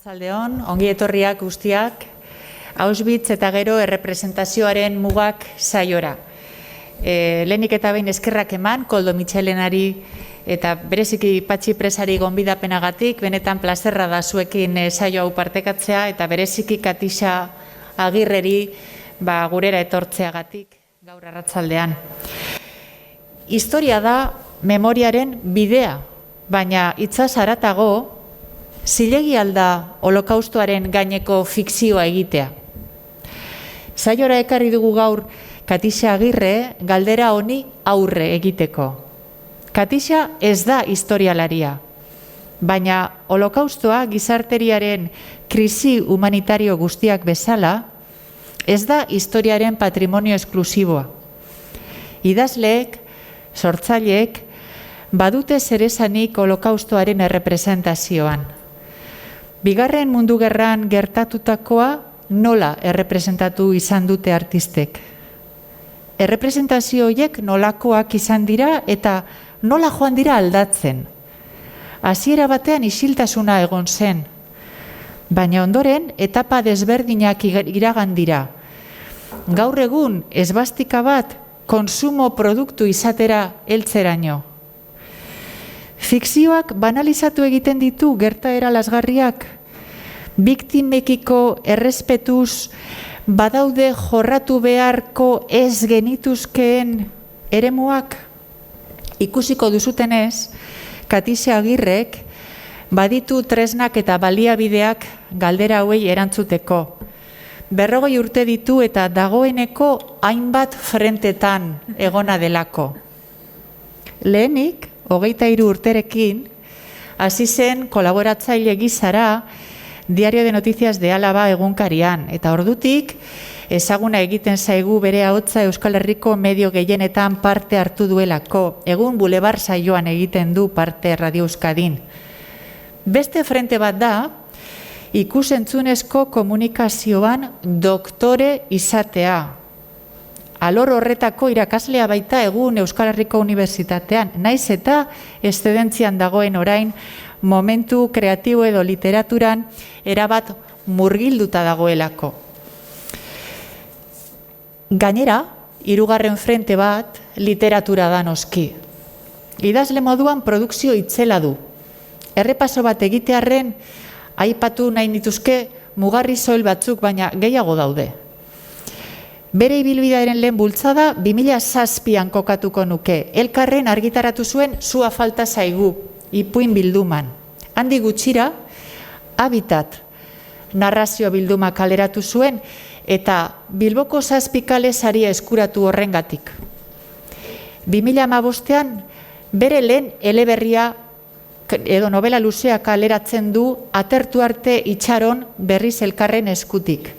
Arratsaldeon, ongi etorriak guztiak, Auschwitz eta gero errepresentazioaren mugak saiora. Lehenik eta behin eskerrak eman, Koldo Mitxelenari eta bereziki Patxi Presari gonbidapenagatik, benetan plazerra da zuekin saio hau partekatzea eta bereziki Katixa Agirreri gurera etortzeagatik gaur arratsaldean. Historia da memoriaren bidea, baina hitzaz haratago, zilegi alda holokaustoaren gaineko fikzioa egitea. Saiora ekarri dugu gaur Katixa Agirre galdera honi aurre egiteko. Katixa ez da historialaria, baina holokaustoa gizarteriaren krisi humanitario guztiak bezala, ez da historiaren patrimonio esklusiboa. Idazleek, sortzaileek, badute zeresanik holokaustoaren errepresentazioan. Bigarren mundu gerran gertatutakoa nola errepresentatu izan dute artistek. Errepresentazio horiek nolakoak izan dira eta nola joan dira aldatzen. Hasiera batean isiltasuna egon zen, baina ondoren etapa desberdinak iragan dira. Gaur egun esbastika bat konsumo produktu izatera heltzeraino. Fikzioak banalizatu egiten ditu gertaera lazgarriak, biktimekiko errespetuz badaude jorratu beharko ez genituzkeen eremuak. Ikusiko duzutenez, Katixa Agirrek baditu tresnak eta baliabideak galdera hauei erantzuteko. 40 urte ditu eta dagoeneko hainbat frentetan egona delako. Lehenik, 23 urterekin, hasi zen kolaboratzaile gizara Diario de Noticias de Álava egunkarian, eta ordutik ezaguna egiten zaigu bere ahotsa Euskal Herriko medio gehienetan parte hartu duelako, egun Bulebar saioan egiten du parte Radio Euskadin. Beste frente bat da, ikusentzunezko komunikazioan doktore izatea. Alor horretako irakaslea baita egun Euskal Herriko Unibertsitatean, naiz eta eszedentzian dagoen orain momentu kreatibo edo literaturan erabat murgilduta dagoelako. Gainera, hirugarren frente bat literatura da noski. Idazle moduan produkzio itzela du. Errepaso bat egitearren aipatu nahi nituzke mugarri soil batzuk, baina gehiago daude. Bere ibilbidearen lehen bultzada 2007an kokatuko nuke. Elkarren argitaratu zuen Sua falta zaigu, ipuin bilduman. Handi gutxira, Habitat narrazio bilduma kaleratu zuen eta Bilboko 7 kale saria eskuratu horrengatik. 2015an bere lehen eleberria edo novela luzea kaleratzen du Atertu arte itxaron berriz elkarren eskutik.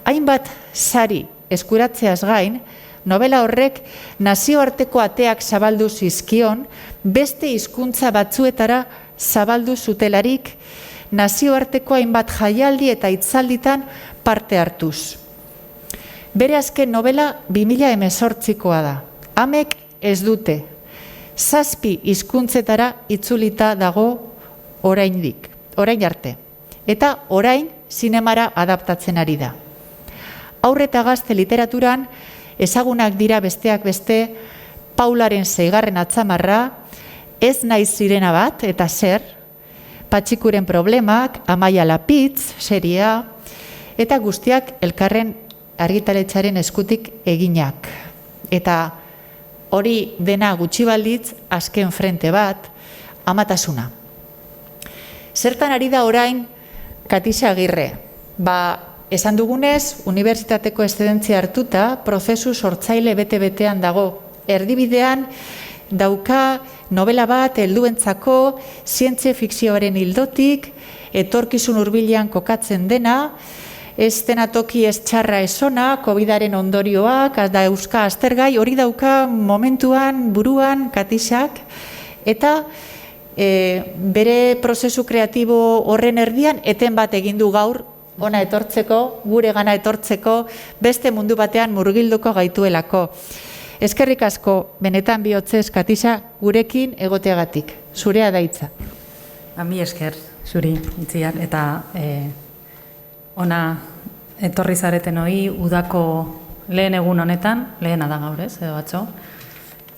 Hainbat sari eskuratzeaz gain, novela horrek nazioarteko ateak zabaldu zizkion, beste hizkuntza batzuetara zabaldu zutelarik, nazioarteko hainbat jaialdi eta hitzalditan parte hartuz. Bere azken novela 2018koa da. Amek ez dute. 7 hizkuntzetara itzulita dago orain arte. Eta orain zinemara adaptatzen ari da. Haur eta gazte literaturan ezagunak dira besteak beste Paularen 6. atzamarra, Ez naiz sirena bat eta zer, Patxikuren problemak, Amaia Lapitz, seria, eta guztiak elkarren argitaletxaren eskutik eginak. Eta hori dena gutxi balditz, azken frente bat, Amatasuna. Zertan ari da orain Katixa Agirre? Esan dugunez, unibertsitateko eszedentzia hartuta, prozesu sortzaile bete-betean dago. Erdibidean dauka novela bat helduentzako, zientzia fikzioaren ildotik, etorkizun hurbilean kokatzen dena, ez dena toki ez txarra ez ona, COVIDaren ondorioak, da euska aztergai, hori dauka momentuan, buruan, Katixak, eta bere prozesu kreatibo horren erdian, eten bat egin du gaur, ona etortzeko, gure gana etortzeko, beste mundu batean murgilduko gaituelako. Eskerrik asko, benetan bihotzez, Katixa, gurekin egoteagatik. Zurea da hitza. Mi esker, zuri, Itziar, eta ona etorri zareten hori udako lehen egun honetan, lehena da gaur ez, edo atzo,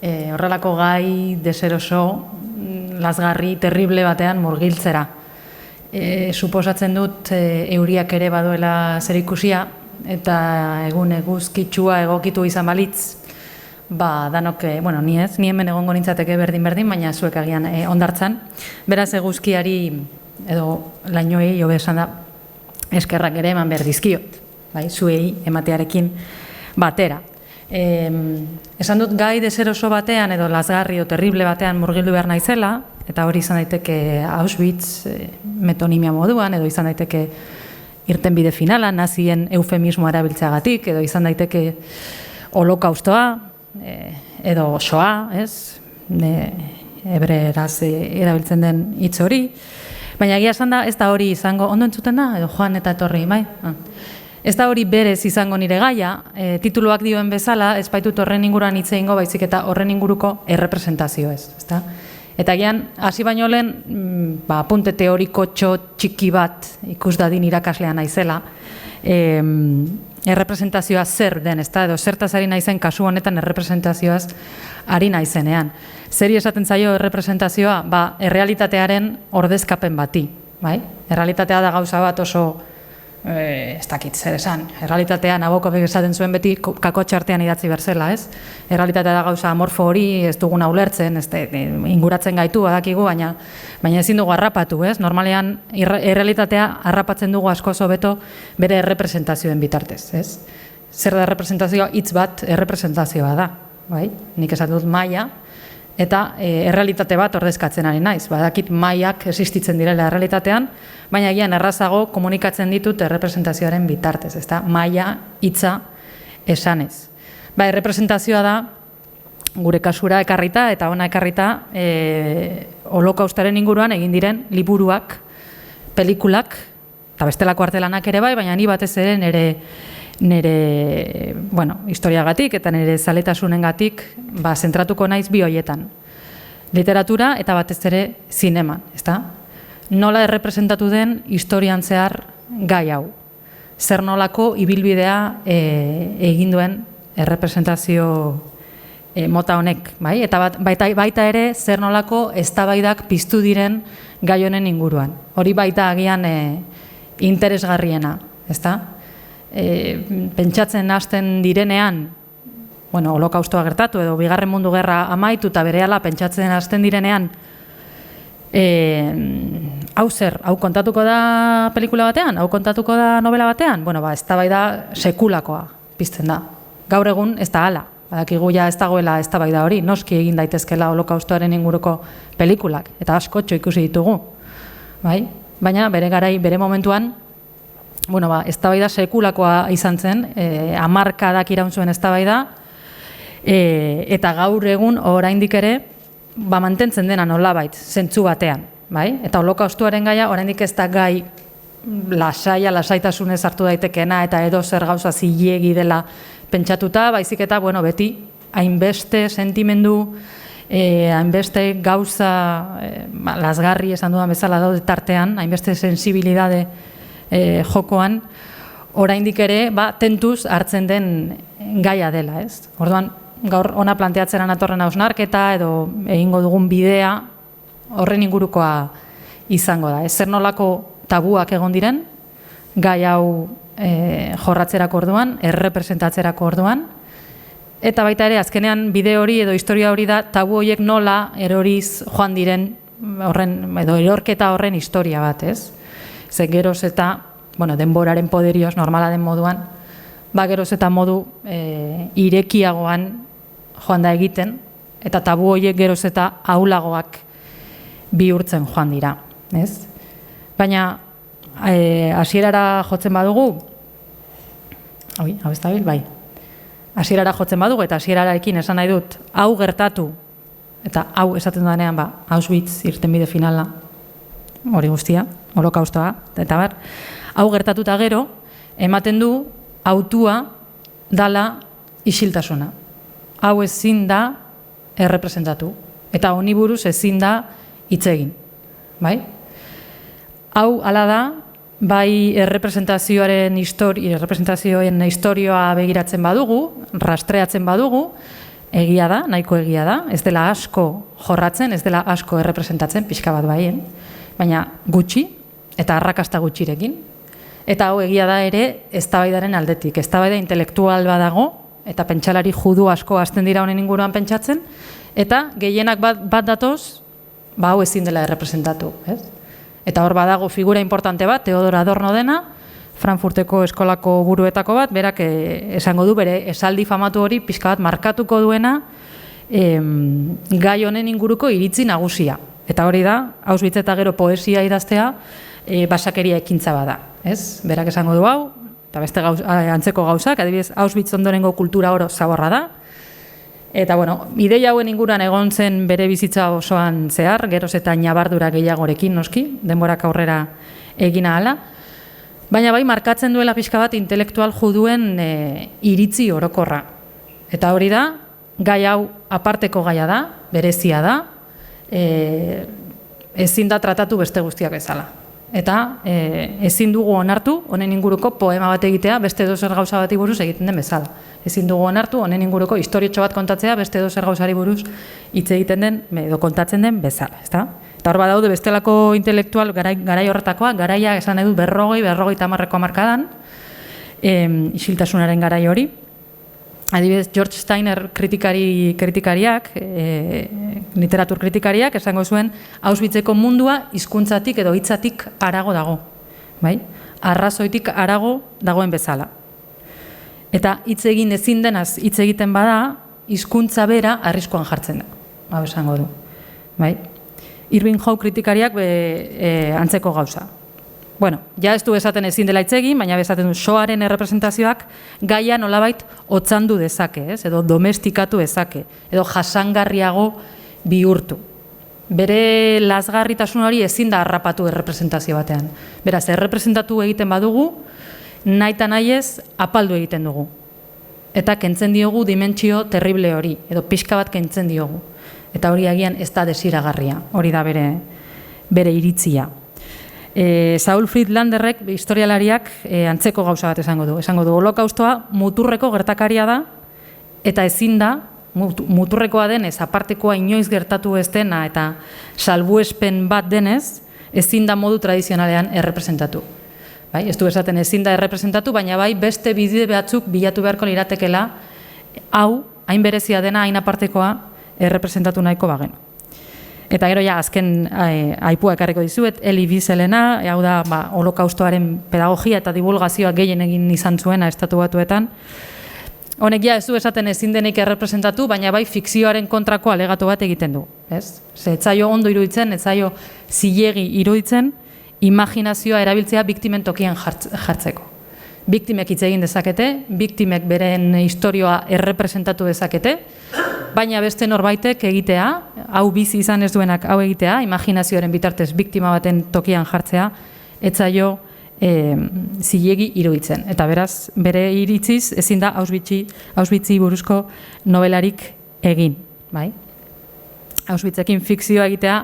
horrelako gai deseroso, lazgarri, terrible batean murgiltzera. Suposatzen dut euriak ere baduela zerikusia, eta egun eguzkitsua egokitu izan balitz, danok, ni ez, ni hemen egongo nintzateke berdin, baina zuek agian ondartzan. Beraz eguzkiari, edo lainoei, hobe esan da, eskerrak ere eman behar dizkiot, bai, zuei ematearekin batera. Esan dut gai deseroso batean, edo lazgarri o terrible batean murgildu behar naizela, eta hori izan daiteke Auschwitz metonimia moduan, edo izan daiteke irtenbide finala, nazien eufemismoa erabiltzeagatik, edo izan daiteke holokaustoa, edo Shoa, ez? Hebreeraz erabiltzen den hitz hori. Baina egia esan da, ez da hori izango, ondo entzuten da, edo joan eta etorri, bai? Ez da hori berez izango nire gaia, tituluak dioen bezala, ez baitut horren inguruan hitz egingo, baizik eta horren inguruko errepresentazio ez, ezta? Eta gian, hasi baino lehen, apunte teoriko txiki bat ikus dadin irakaslea naizela, errepresentazioa zer den, ezta? Edo zertaz ari naizen kasu honetan errepresentazioaz ari naizenean. Zeri esaten zaio errepresentazioa? Errealitatearen ordezkapen bati, bai? Errealitatea da gauza bat oso ez dakit zer esan, errealitatea Nabokov esaten zuen beti kakotxartean idatzi berzela, ez? Errealitatea da gauza amorfo hori, ez duguna ulertzen, inguratzen gaitu, badakigu, baina ezin dugu harrapatu, ez? Normalean, errealitatea harrapatzen dugu askoz hobeto bere errepresentazioen bitartez, ez? Zer da errepresentazioa? Hitz bat errepresentazioa da, bai? Nik esatu dut maila, eta errealitate bat ordezkatzen ari naiz. Badakit mailak existitzen direla errealitatean, baina egian errazago komunikatzen ditut errepresentazioaren bitartez, ezta? Maila, hitza, esanez. Errepresentazioa da, gure kasura ekarrita, eta ona ekarrita, holokaustaren inguruan egin diren liburuak, pelikulak, eta bestelako artelanak ere bai, baina ni batez ere nire historiagatik eta nire zaletasunengatik zentratuko naiz bi hoietan. Literatura eta batez ere zineman, ezta? Nola errepresentatu den historian zehar gai hau. Zer nolako ibilbidea egin duen errepresentazio mota honek, bai? Eta baita ere zer nolako eztabaidak piztu diren gai honen inguruan. Hori baita agian interesgarriena, ezta? Pentsatzen hasten direnean, holokaustoa gertatu edo Bigarren Mundu Gerra amaitu eta berehala pentsatzen hasten direnean, hau kontatuko da pelikula batean, hau kontatuko da novela batean, eztabaida sekulakoa pizten da. Gaur egun ez da hala, badakigu ja ez dagoela eztabaida hori, noski egin daitezkela holokaustoaren inguruko pelikulak, eta askotxo ikusi ditugu, bai? Baina bere garai, bere momentuan, eztabaida sekulakoa izan zen, hamarkadak iraun zuen eztabaida, eta gaur egun oraindik ere mantentzen dena nolabait, zentzu batean, bai? Eta holokaustoaren gaia oraindik ez da gai lasaitasunez hartu daitekeena eta edo zer gauza zilegi dela pentsatuta, baizik eta beti hainbeste sentimendu, hainbeste gauza lazgarri esan dudan bezala daude tartean, hainbeste sensibilidade jokoan, oraindik ere tentuz hartzen den gaia dela, ez? Orduan, gaur ona planteatzera natorren hausnarketa edo egingo dugun bidea horren ingurukoa izango da. Zer nolako tabuak egon diren, gai hau jorratzerako orduan, errepresentatzerako orduan, eta baita ere azkenean bide hori edo historia hori da tabu horiek nola eroriz joan diren edo erorketa horren historia bat, ez? Ze geroz eta, denboraren poderioz, normala den moduan, geroz eta modu irekiagoan joan da egiten, eta tabu horiek geroz eta ahulagoak bihurtzen joan dira, ez? Baina, hasierara jotzen badugu, hau ez da bil, bai, hasierara jotzen badugu, eta hasierararekin esan nahi dut, hau gertatu, eta hau esaten dudanean, Auschwitz irtenbide finala, hori guztia, holokaustoa, eta hau gertatuta gero, ematen du, autua dala isiltasuna. Hau ezin da errepresentatu, eta honi buruz ezin da hitz egin, bai? Hau, hala da, bai errepresentazioen historioa begiratzen badugu, rastreatzen badugu, egia da, nahiko egia da, ez dela asko jorratzen, ez dela asko errepresentatzen, pixka bat baien, baina gutxi, eta arrakasta gutxirekin. Eta hau egia da ere eztabaidaren aldetik. Eztabaida intelektual badago, eta pentsalari judu asko hasten dira honen inguruan pentsatzen, eta gehienak bat datoz, hau ezin dela errepresentatu. Eta hor badago figura importante bat, Teodor Adorno dena, Frankfurteko eskolako buruetako bat, berak esango du bere esaldi famatu hori pixka bat markatuko duena gai honen inguruko iritzi nagusia. Eta hori da, Auschwitz eta gero poesia idaztea, basakeria ekintza bada. Berak esango du hau, eta beste antzeko gauzak, adibidez Auschwitz ondorengo kultura oro zaborra da. Eta bueno, ideia hauen inguruan egon zen bere bizitza osoan zehar, geroz eta ñabardura gehiagorekin noski, denborak aurrera egina ahala. Baina bai markatzen duela pixka bat intelektual juduen iritzi orokorra. Eta hori da, gai hau aparteko gaia da, berezia da, ezin da tratatu beste guztiak bezala. Eta ezin dugu onartu, honen inguruko poema bat egitea, beste edozer gauza bati buruz egiten den bezala. Ezin dugu onartu, honen inguruko historiotxo bat kontatzea, beste edozer gauzari buruz hitz egiten den, edo kontatzen den bezala. Eta hor badaude bestelako intelektual garai horretakoa, garaia esan edut 40-50 hamarkadan, isiltasunaren garai hori. Adibidez, George Steiner kritikariak, literatur kritikariak, esango zuen Auschwitzeko mundua hizkuntzatik edo hitzatik harago dago. Arrazoitik harago dagoen bezala. Eta hitz egin ezin denaz hitz egiten bada, hizkuntza bera arriskuan jartzen da. Hau esango du. Irving Howe kritikariak antzeko gauza. Bueno, ja ez du esaten ezin dela hitz egin, baina esaten du shoaren errepresentazioak gaia nolabait otzandu dezake, edo domestikatu dezake, edo jasangarriago bihurtu. Bere lazgarritasun hori ezin da harrapatu errepresentazio batean. Beraz, errepresentatu egiten badugu, nahita nahiez apaldu egiten dugu. Eta kentzen diogu dimentsio terrible hori, edo pixka bat kentzen diogu. Eta hori agian ez da desiragarria, hori da bere iritzia. Saul Friedlanderrek, historialariak, antzeko gauza bat esango du. Esango du, holokaustoa muturreko gertakaria da, eta ezin da, muturrekoa denez, apartekoa inoiz gertatu ez dena, eta salbuespen bat denez, ezin da modu tradizionalean errepresentatu. Ez du esaten ezin da errepresentatu, baina bai beste bide batzuk bilatu beharko liratekela, hau, hain berezia dena, hain apartekoa, errepresentatu nahiko bagenu. Eta gero ja, azken aipua ekarriko dizuet, Elie Wieselena, hau da, holokaustoaren pedagogia eta divulgazioa gehien egin izan zuena Estatu Batuetan. Honek ja ez du esaten ezin denik errepresentatu, baina bai fikzioaren kontrako alegatu bat egiten du. Ez zaio ondo iruditzen, ez zaio zilegi iruditzen, imaginazioa erabiltzea biktimen tokian jartzeko. Biktimek hitz egin dezakete, biktimek beren historioa errepresentatu dezakete, baina beste norbaitek egitea, hau bizi izan ez duenak hau egitea, imaginazioaren bitartez biktima baten tokian jartzea, ez zaio zilegi iruditzen. Eta beraz, bere iritziz ezin da Auschwitzi buruzko nobelarik egin. Auschwitzekin fikzioa egitea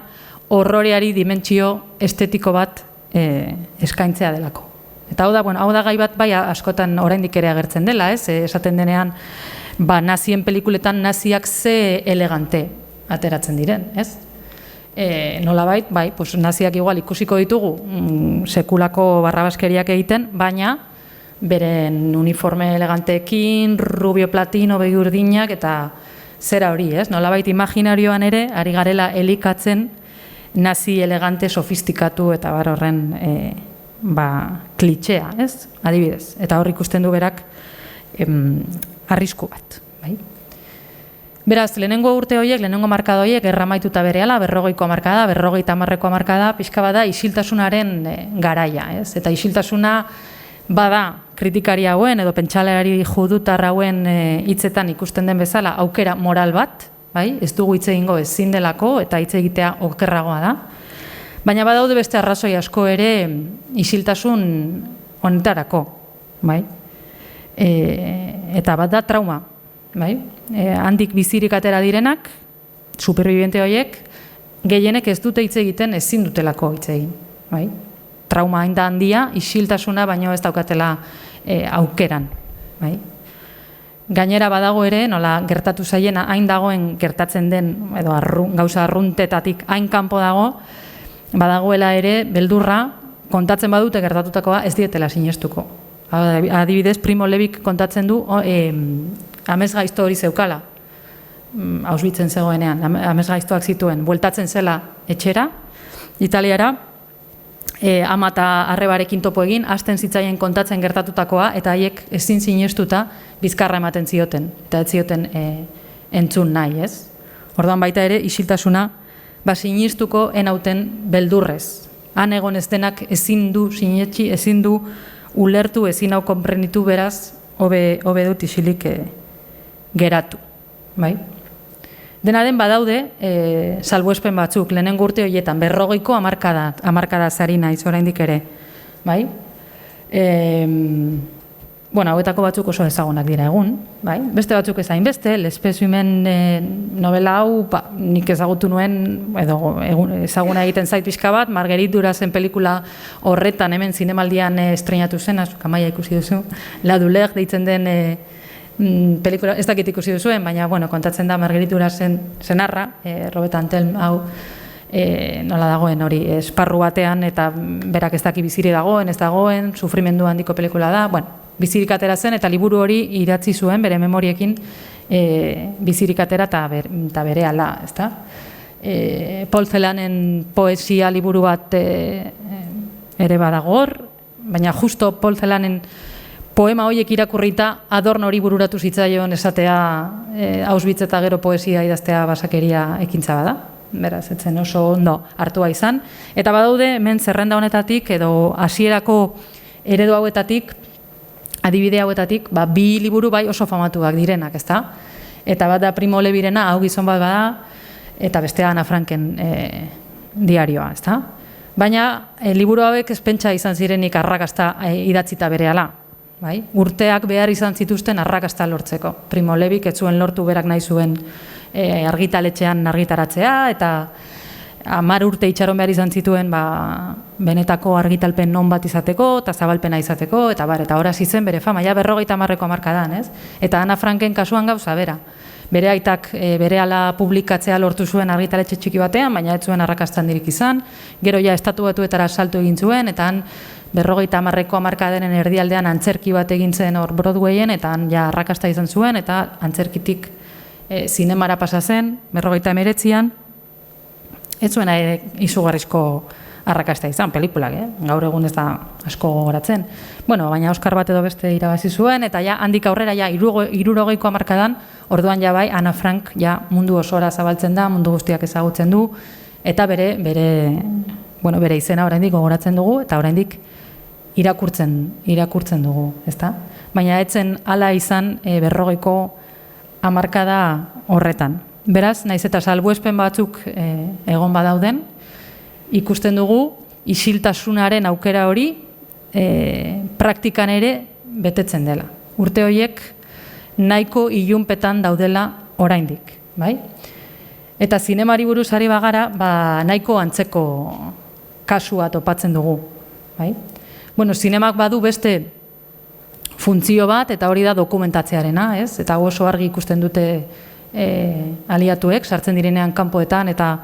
horroreari dimentsio estetiko bat eskaintzea delako. Eta hau da gai bat bai askotan oraindik ere agertzen dela, esaten denean nazien pelikuletan naziak ze elegante ateratzen diren, ez? Nolabait, bai, naziak igual ikusiko ditugu sekulako barrabaskeriak egiten, baina beren uniforme eleganteekin, rubio platino, begi urdinak eta zera hori, ez? Nolabait imaginarioan ere, ari garela elikatzen nazi elegante, sofistikatu eta bar horren klitxea, ez? Adibidez. Eta hor ikusten du berak arrisku bat. Beraz, lehenengo urte horiek, lehenengo markada horiek, erramaituta berehala, 40ko hamarkada, 50ko hamarkada, pixka bada isiltasunaren garaia, ez? Eta isiltasuna bada kritikari hauen edo pentsalari judutar hauen hitzetan ikusten den bezala aukera moral bat, ez dugu hitz egingo ezin delako eta hitz egitea okerragoa da. Baina badaude beste arrazoi asko ere isiltasun honetarako, eta bat da trauma, handik bizirik atera direnak, superviviente horiek, gehienek ez dute hitz egiten ezin dutelako hitz egin, trauma hain da handia, isiltasuna baino ez daukatela aukeran. Bai? Gainera badago ere, nola gertatu zaien, hain dagoen gertatzen den, edo gauza arruntetatik hain kanpo dago, badagoela ere, beldurra, kontatzen badute gertatutakoa ez dietela sinestuko. Adibidez, Primo Levik kontatzen du, amesgaizto hori zeukala, Auschwitzen zegoenean, amesgaiztoak zituen, bueltatzen zela etxera, Italiara, ama eta arrebarekin topo egin, hasten zitzaien kontatzen gertatutakoa, eta haiek ezin sinestuta bizkarra ematen zioten, eta ez zioten entzun nahi, ez? Orduan baita ere, isiltasuna, sinestuko enauten beldurrez. Han egon ez denak ezin du sinetxi, ezin du ulertu, ezin hau konprenitu beraz, hobe dut isilik geratu. Bai? Dena den badaude, salbuespen batzuk, lehenengo urte horietan, 40ko hamarkada zari naiz oraindik ere. Bai? Hauetako batzuk oso ezagunak dira egun. Bai? Beste batzuk ez hainbeste, L'Espécimen novela hau, nik ezagutu nuen, edo ezaguna egiten zait pixka bat, Marguerite Durazen pelikula horretan hemen zinemaldian estrenatu zen, azuk amaia ikusi duzu, La Douleur deitzen den pelikula, ez dakit ikusi duzuen, baina kontatzen da Marguerite Durazen senarra, Robert Antelme hau, nola dagoen hori, esparru batean, eta berak ez daki biziri dagoen, ez dagoen, sufrimendu handiko pelikula da, bizirik atera zen, eta liburu hori idatzi zuen, bere memoriekin bizirik atera eta bere ala, ezta? Paul Celanen poesia liburu bat ere badago hor, baina justo Paul Celanen poema horiek irakurrita Adorno hori bururatu zitzaion esatea Auschwitz eta gero poesia idaztea basakeria ekintza bada. Beraz, etzen oso ondo hartua izan. Eta badaude, hemen zerrenda honetatik edo hasierako eredu hauetatik, adibide hauetatik, bi liburu bai oso famatuak direnak, ezta? Eta bat da Primo Levirena, hau gizon bat bada, eta bestea Ana Franken diarioa, ezta? Baina, liburu hauek ez pentsa izan zirenik arrakasta idatzita berehala. Bai? Urteak behar izan zituzten arrakasta lortzeko. Primo Levik ez zuen lortu berak nahi zuen argitaletxean argitaratzea, eta 10 urte itxaron behar izan zituen benetako argitalpen non bat izateko, eta zabalpena izateko, eta hor hasi zen bere fama, 50ko hamarkadan, ez? Eta Ana Franken kasuan gauza bera. Bere aitak berehala publikatzea lortu zuen argitaletxe txiki batean, baina ez zuen arrakasta handirik izan, gero ja Estatu Batuetara salto egin zuen, eta han 50ko hamarkadaren erdialdean antzerki bat egin zen hor Broadwayen, eta han ja arrakasta izan zuen, eta antzerkitik zinemara pasa zen, 59an, ez zuena izugarrizko arrakasta izan, pelikulak, gaur egun ez da asko gogoratzen. Baina Oscar bat edo beste irabazi zuen, eta ja handik aurrera ja 60ko hamarkadan, orduan ja bai, Ana Frank ja mundu osora zabaltzen da, mundu guztiak ezagutzen du, eta bere izena oraindik gogoratzen dugu, eta oraindik irakurtzen dugu, ezta? Baina etzen hala izan 40ko hamarkada horretan. Beraz, naiz eta salbuespen batzuk egon badauden, ikusten dugu isiltasunaren aukera hori praktikan ere betetzen dela. Urte horiek nahiko ilunpetan daudela oraindik, bai? Eta zinemari buruz ari bagara, nahiko antzeko kasua topatzen dugu, bai? Zinemak badu beste funtzio bat, eta hori da dokumentatzearena, ez? Eta oso argi ikusten dute aliatuek, sartzen direnean kanpoetan, eta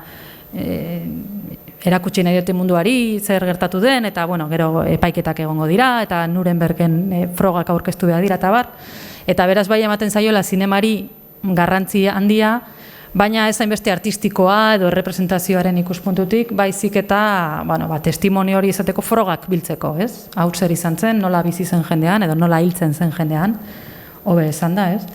erakutsi nahi dute munduari zer gertatu den, eta gero epaiketak egongo dira, eta Nurembergen frogak aurkeztu behar dira, eta bar. Eta beraz bai ematen zaiola zinemari garrantzi handia, baina ez hainbeste artistikoa edo representazioaren ikuspuntutik, baizik eta testimonio hori izateko frogak biltzeko, ez? Hau zer izan zen, nola bizi zen jendean, edo nola hiltzen zen jendean, hobe esan da, ez?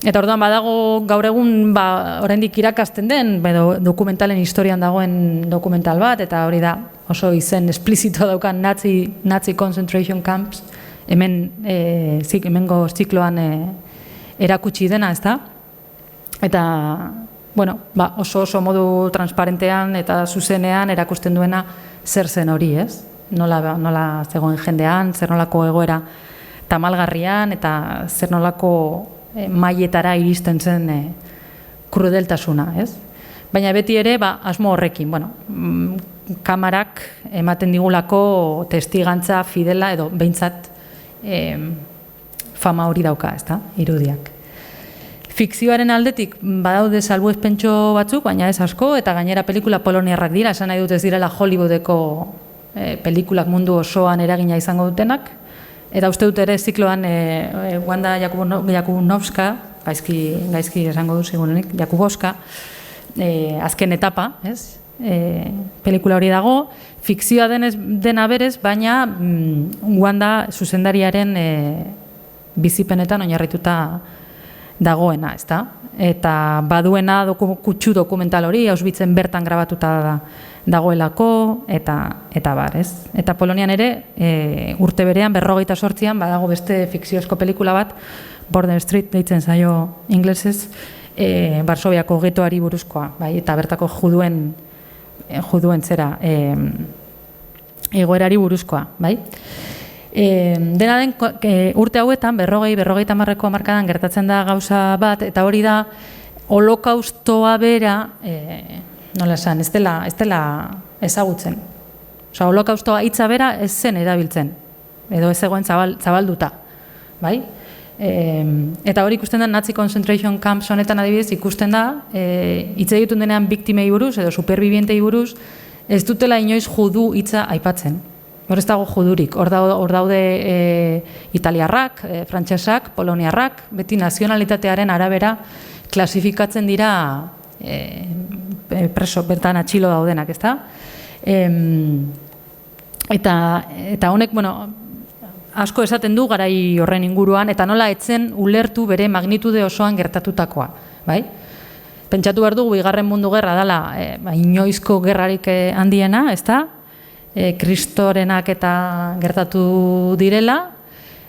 Eta orduan badago gaur egun oraindik irakasten den, dokumentalen historian dagoen dokumental bat, eta hori da oso izen esplizito daukan Nazi concentration camps, hemengo zikloan erakutsi dena, ez da? Eta, oso modu transparentean eta zuzenean erakusten duena zer zen hori, ez? Nola zegoen jendean, zer nolako egoera tamalgarrian, eta zer nolako mailetara iristen zen krudeltasuna, ez? Baina beti ere, asmo horrekin, kamarak ematen digulako testigantza fidela edo behintzat fama hori dauka, ezta, irudiak. Fikzioaren aldetik badaude salbuespentxo batzuk, baina ez asko, eta gainera pelikula poloniarrak dira, esan nahi dut ez direla Hollywoodeko pelikulak mundu osoan eragina izango dutenak, eta uste dut ere zikloan Wanda Jakubowska, gaizki esango du segurenik, Jakubowska, azken etapa, ez? Pelikula hori dago, fikzioa dena berez, baina Wanda zuzendariaren bizipenetan oinarrituta dagoena, ezta? Eta baduena kutsu dokumental hori, Auschwitzen bertan grabatuta dagoelako, eta bar, ez? Eta Polonian ere, urte berean, 48an, badago beste fikziozko pelikula bat, Border Street deitzen zaio inglesez, Varsoviako getoari buruzkoa, bai? Eta bertako juduen zera, egoerari buruzkoa, bai? Dena den urte hauetan, 40-50ko hamarkadan gertatzen da gauza bat, eta hori da holokaustoa bera, nola esan, ez dela ezagutzen. Osa, holokaustoa hitza bera ez zen erabiltzen, edo ez zegoen zabalduta, bai? Eta hori ikusten da Nazi concentration camps honetan adibidez ikusten da, hitz egiten denean biktimei buruz edo superbibientei buruz, ez dutela inoiz judu hitza aipatzen. Hor ez dago judurik, hor daude italiarrak, frantsesak, poloniarrak, beti nazionalitatearen arabera klasifikatzen dira preso, bertan atxilo daudenak, ezta? Eta honek, bueno, asko esaten du garai horren inguruan, eta nola etzen ulertu bere magnitude osoan gertatutakoa, bai? Pentsatu behar dugu, Bigarren Mundu Gerra dela, inoizko gerrarik handiena, ezta? Kristorenak eta gertatu direla,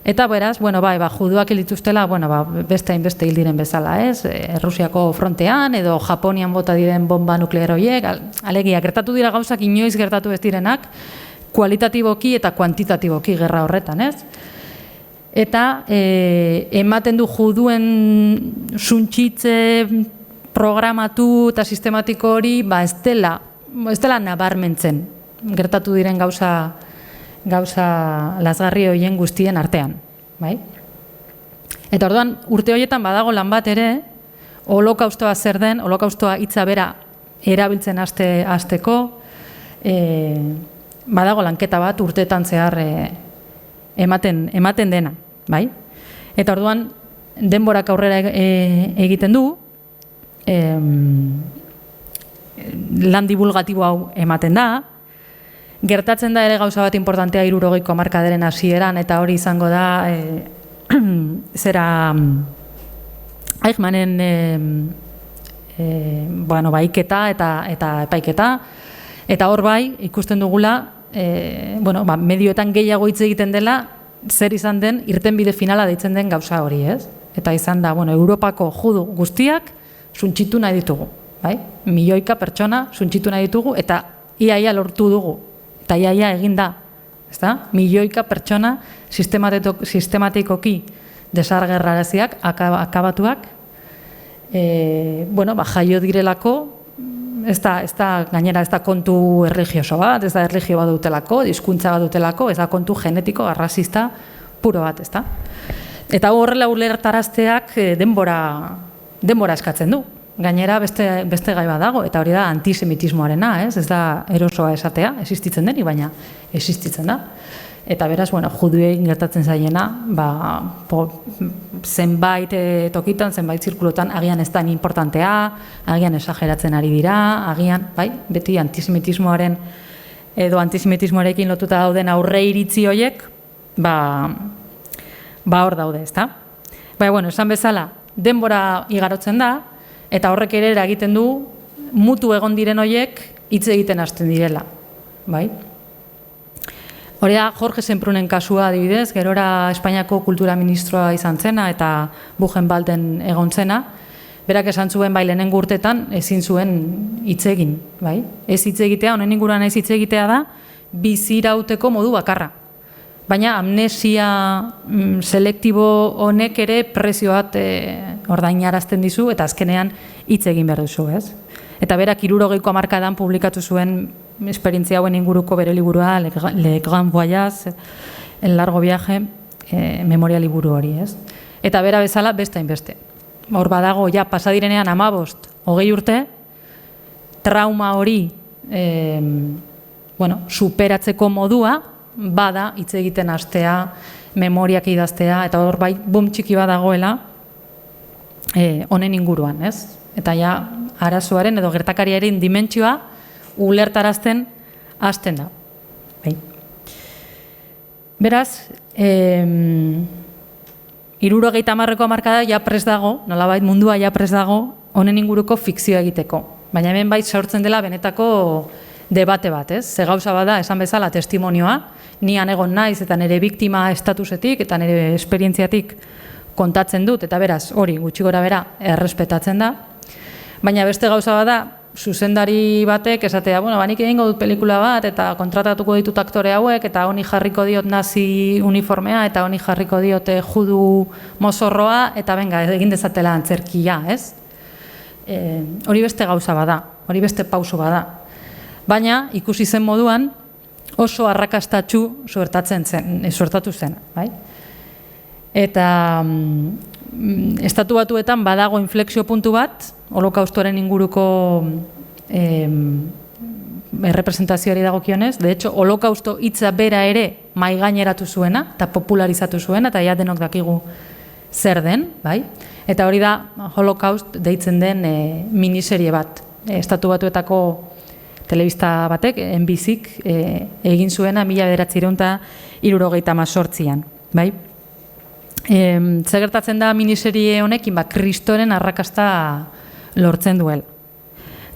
eta beraz, bueno, juduak hilituztela, beste hainbeste hil diren bezala, ez? Errusiako frontean, edo Japonian bota diren bomba nuklear horiek, alegia, gertatu dira gauzak inoiz gertatu ez direnak, kualitatiboki eta kuantitatiboki gerra horretan, ez? Eta ematen du juduen suntsitze programatu eta sistematiko hori, ez dela nabarmentzen gertatu diren gauza lazgarri horien guztien artean, bai? Eta orduan, urte horietan badago lan bat ere, holokaustoa zer den, holokaustoa hitza bera erabiltzen hasteko, badago lanketa bat urteetan zehar ematen dena, bai? Eta orduan, denborak aurrera egiten du, lan divulgatibo hau ematen da, gertatzen da ere gauza bat importantea 60ko hamarkadaren hasieran, eta hori izango da Eichmannen baiketa eta epaiketa, eta hor bai ikusten dugula medioetan gehiago hitz egiten dela zer izan den irtenbide finala deitzen den gauza hori, ez? Eta izan da, Europako judu guztiak suntsitu nahi ditugu, bai? Milioika pertsona suntsitu nahi ditugu, eta iaia lortu dugu. Eta iaia egin da, ezta? Milioika pertsona sistematikoki desargerraraziak, akabatuak, jaio direlako, gainera ez da kontu erligioso bat, ez da erligio bat dutelako, hizkuntza bat dutelako, ez da kontu genetiko, arrazista, puro bat, ezta? Eta horrela ulertarazteak denbora eskatzen du. Gainera beste gai bat dago, eta hori da antisemitismoarena, ez da erosoa esatea, existitzen deni, baina existitzen da. Eta beraz, juduei gertatzen zaiena, zenbait tokitan, zenbait zirkulotan, agian ez da importantea, agian esageratzen ari dira, agian, beti antisemitismoaren edo antisemitismoarekin lotuta dauden aurre iritzi horiek, hor daude, ezta? Esan bezala, denbora igarotzen da, eta horrek ere eragiten du mutu egon diren horiek hitz egiten hasten direla, bai? Hori da Jorge Semprunen kasua adibidez, gerora Espainiako kultura ministroa izan zena eta Buchenwalden egon zena, berak esan zuen lehenengo urtetan ezin zuen hitz egin, bai? Ez hitz egitea, honen inguruan ez hitz egitea da bizirauteko modu bakarra. Baina amnesia selektibo honek ere prezio bat ordainarazten dizu eta azkenean hitz egin behar duzu, ez? Eta berak 60ko hamarkadan publikatu zuen esperientzia hauen inguruko bere liburua, Le Grand Voyage, El Largo Viaje, memoria liburu hori, ez? Eta bera bezala, beste hainbeste. Hor badago, ja, pasadirenean 15-20 urte, trauma hori superatzeko modua, bada hitz egiten hastea, memoriak idaztea, eta hor bai, bum txiki badagoela, honen inguruan, ez? Eta ja, arazoaren edo gertakariaren dimentsioa ulertarazten hasten da. Bai. Beraz, 70ko hamarkada ja prest dago, nolabait mundua ja prest dago, honen inguruko fikzioa egiteko. Baina hemen bai sortzen dela benetako debate bat, ez? Ze gauza bada, esan bezala, testimonioa, nian egon naiz eta nire biktima estatusetik eta nire esperientziatik kontatzen dut, eta beraz, hori gutxi gora bera errespetatzen da. Baina beste gauza bada, zuzendari batek esatea, nik egingo dut pelikula bat, eta kontratatuko ditut aktore hauek, eta honi jarriko diot nazi uniformea, eta honi jarriko diote judu mozorroa, eta benga, egin dezatela antzerkia, ez? Hori beste gauza bada, hori beste pauso bada. Baina, ikusi zen moduan, oso arrakastatsu suertatu zen, bai? Eta Estatu Batuetan badago inflexio puntu bat, holokaustoaren inguruko errepresentazioari dagokionez. De hecho, holokausto hitza bera ere maigaineratu zuena eta popularizatu zuena, eta ja denok dakigu zer den, bai? Eta hori da Holocaust deitzen den miniserie bat. Estatu Batuetako telebista batek, NBCk, egin zuena 1978an, bai? Zer gertatzen da miniserie honekin, kristoren arrakasta lortzen duel.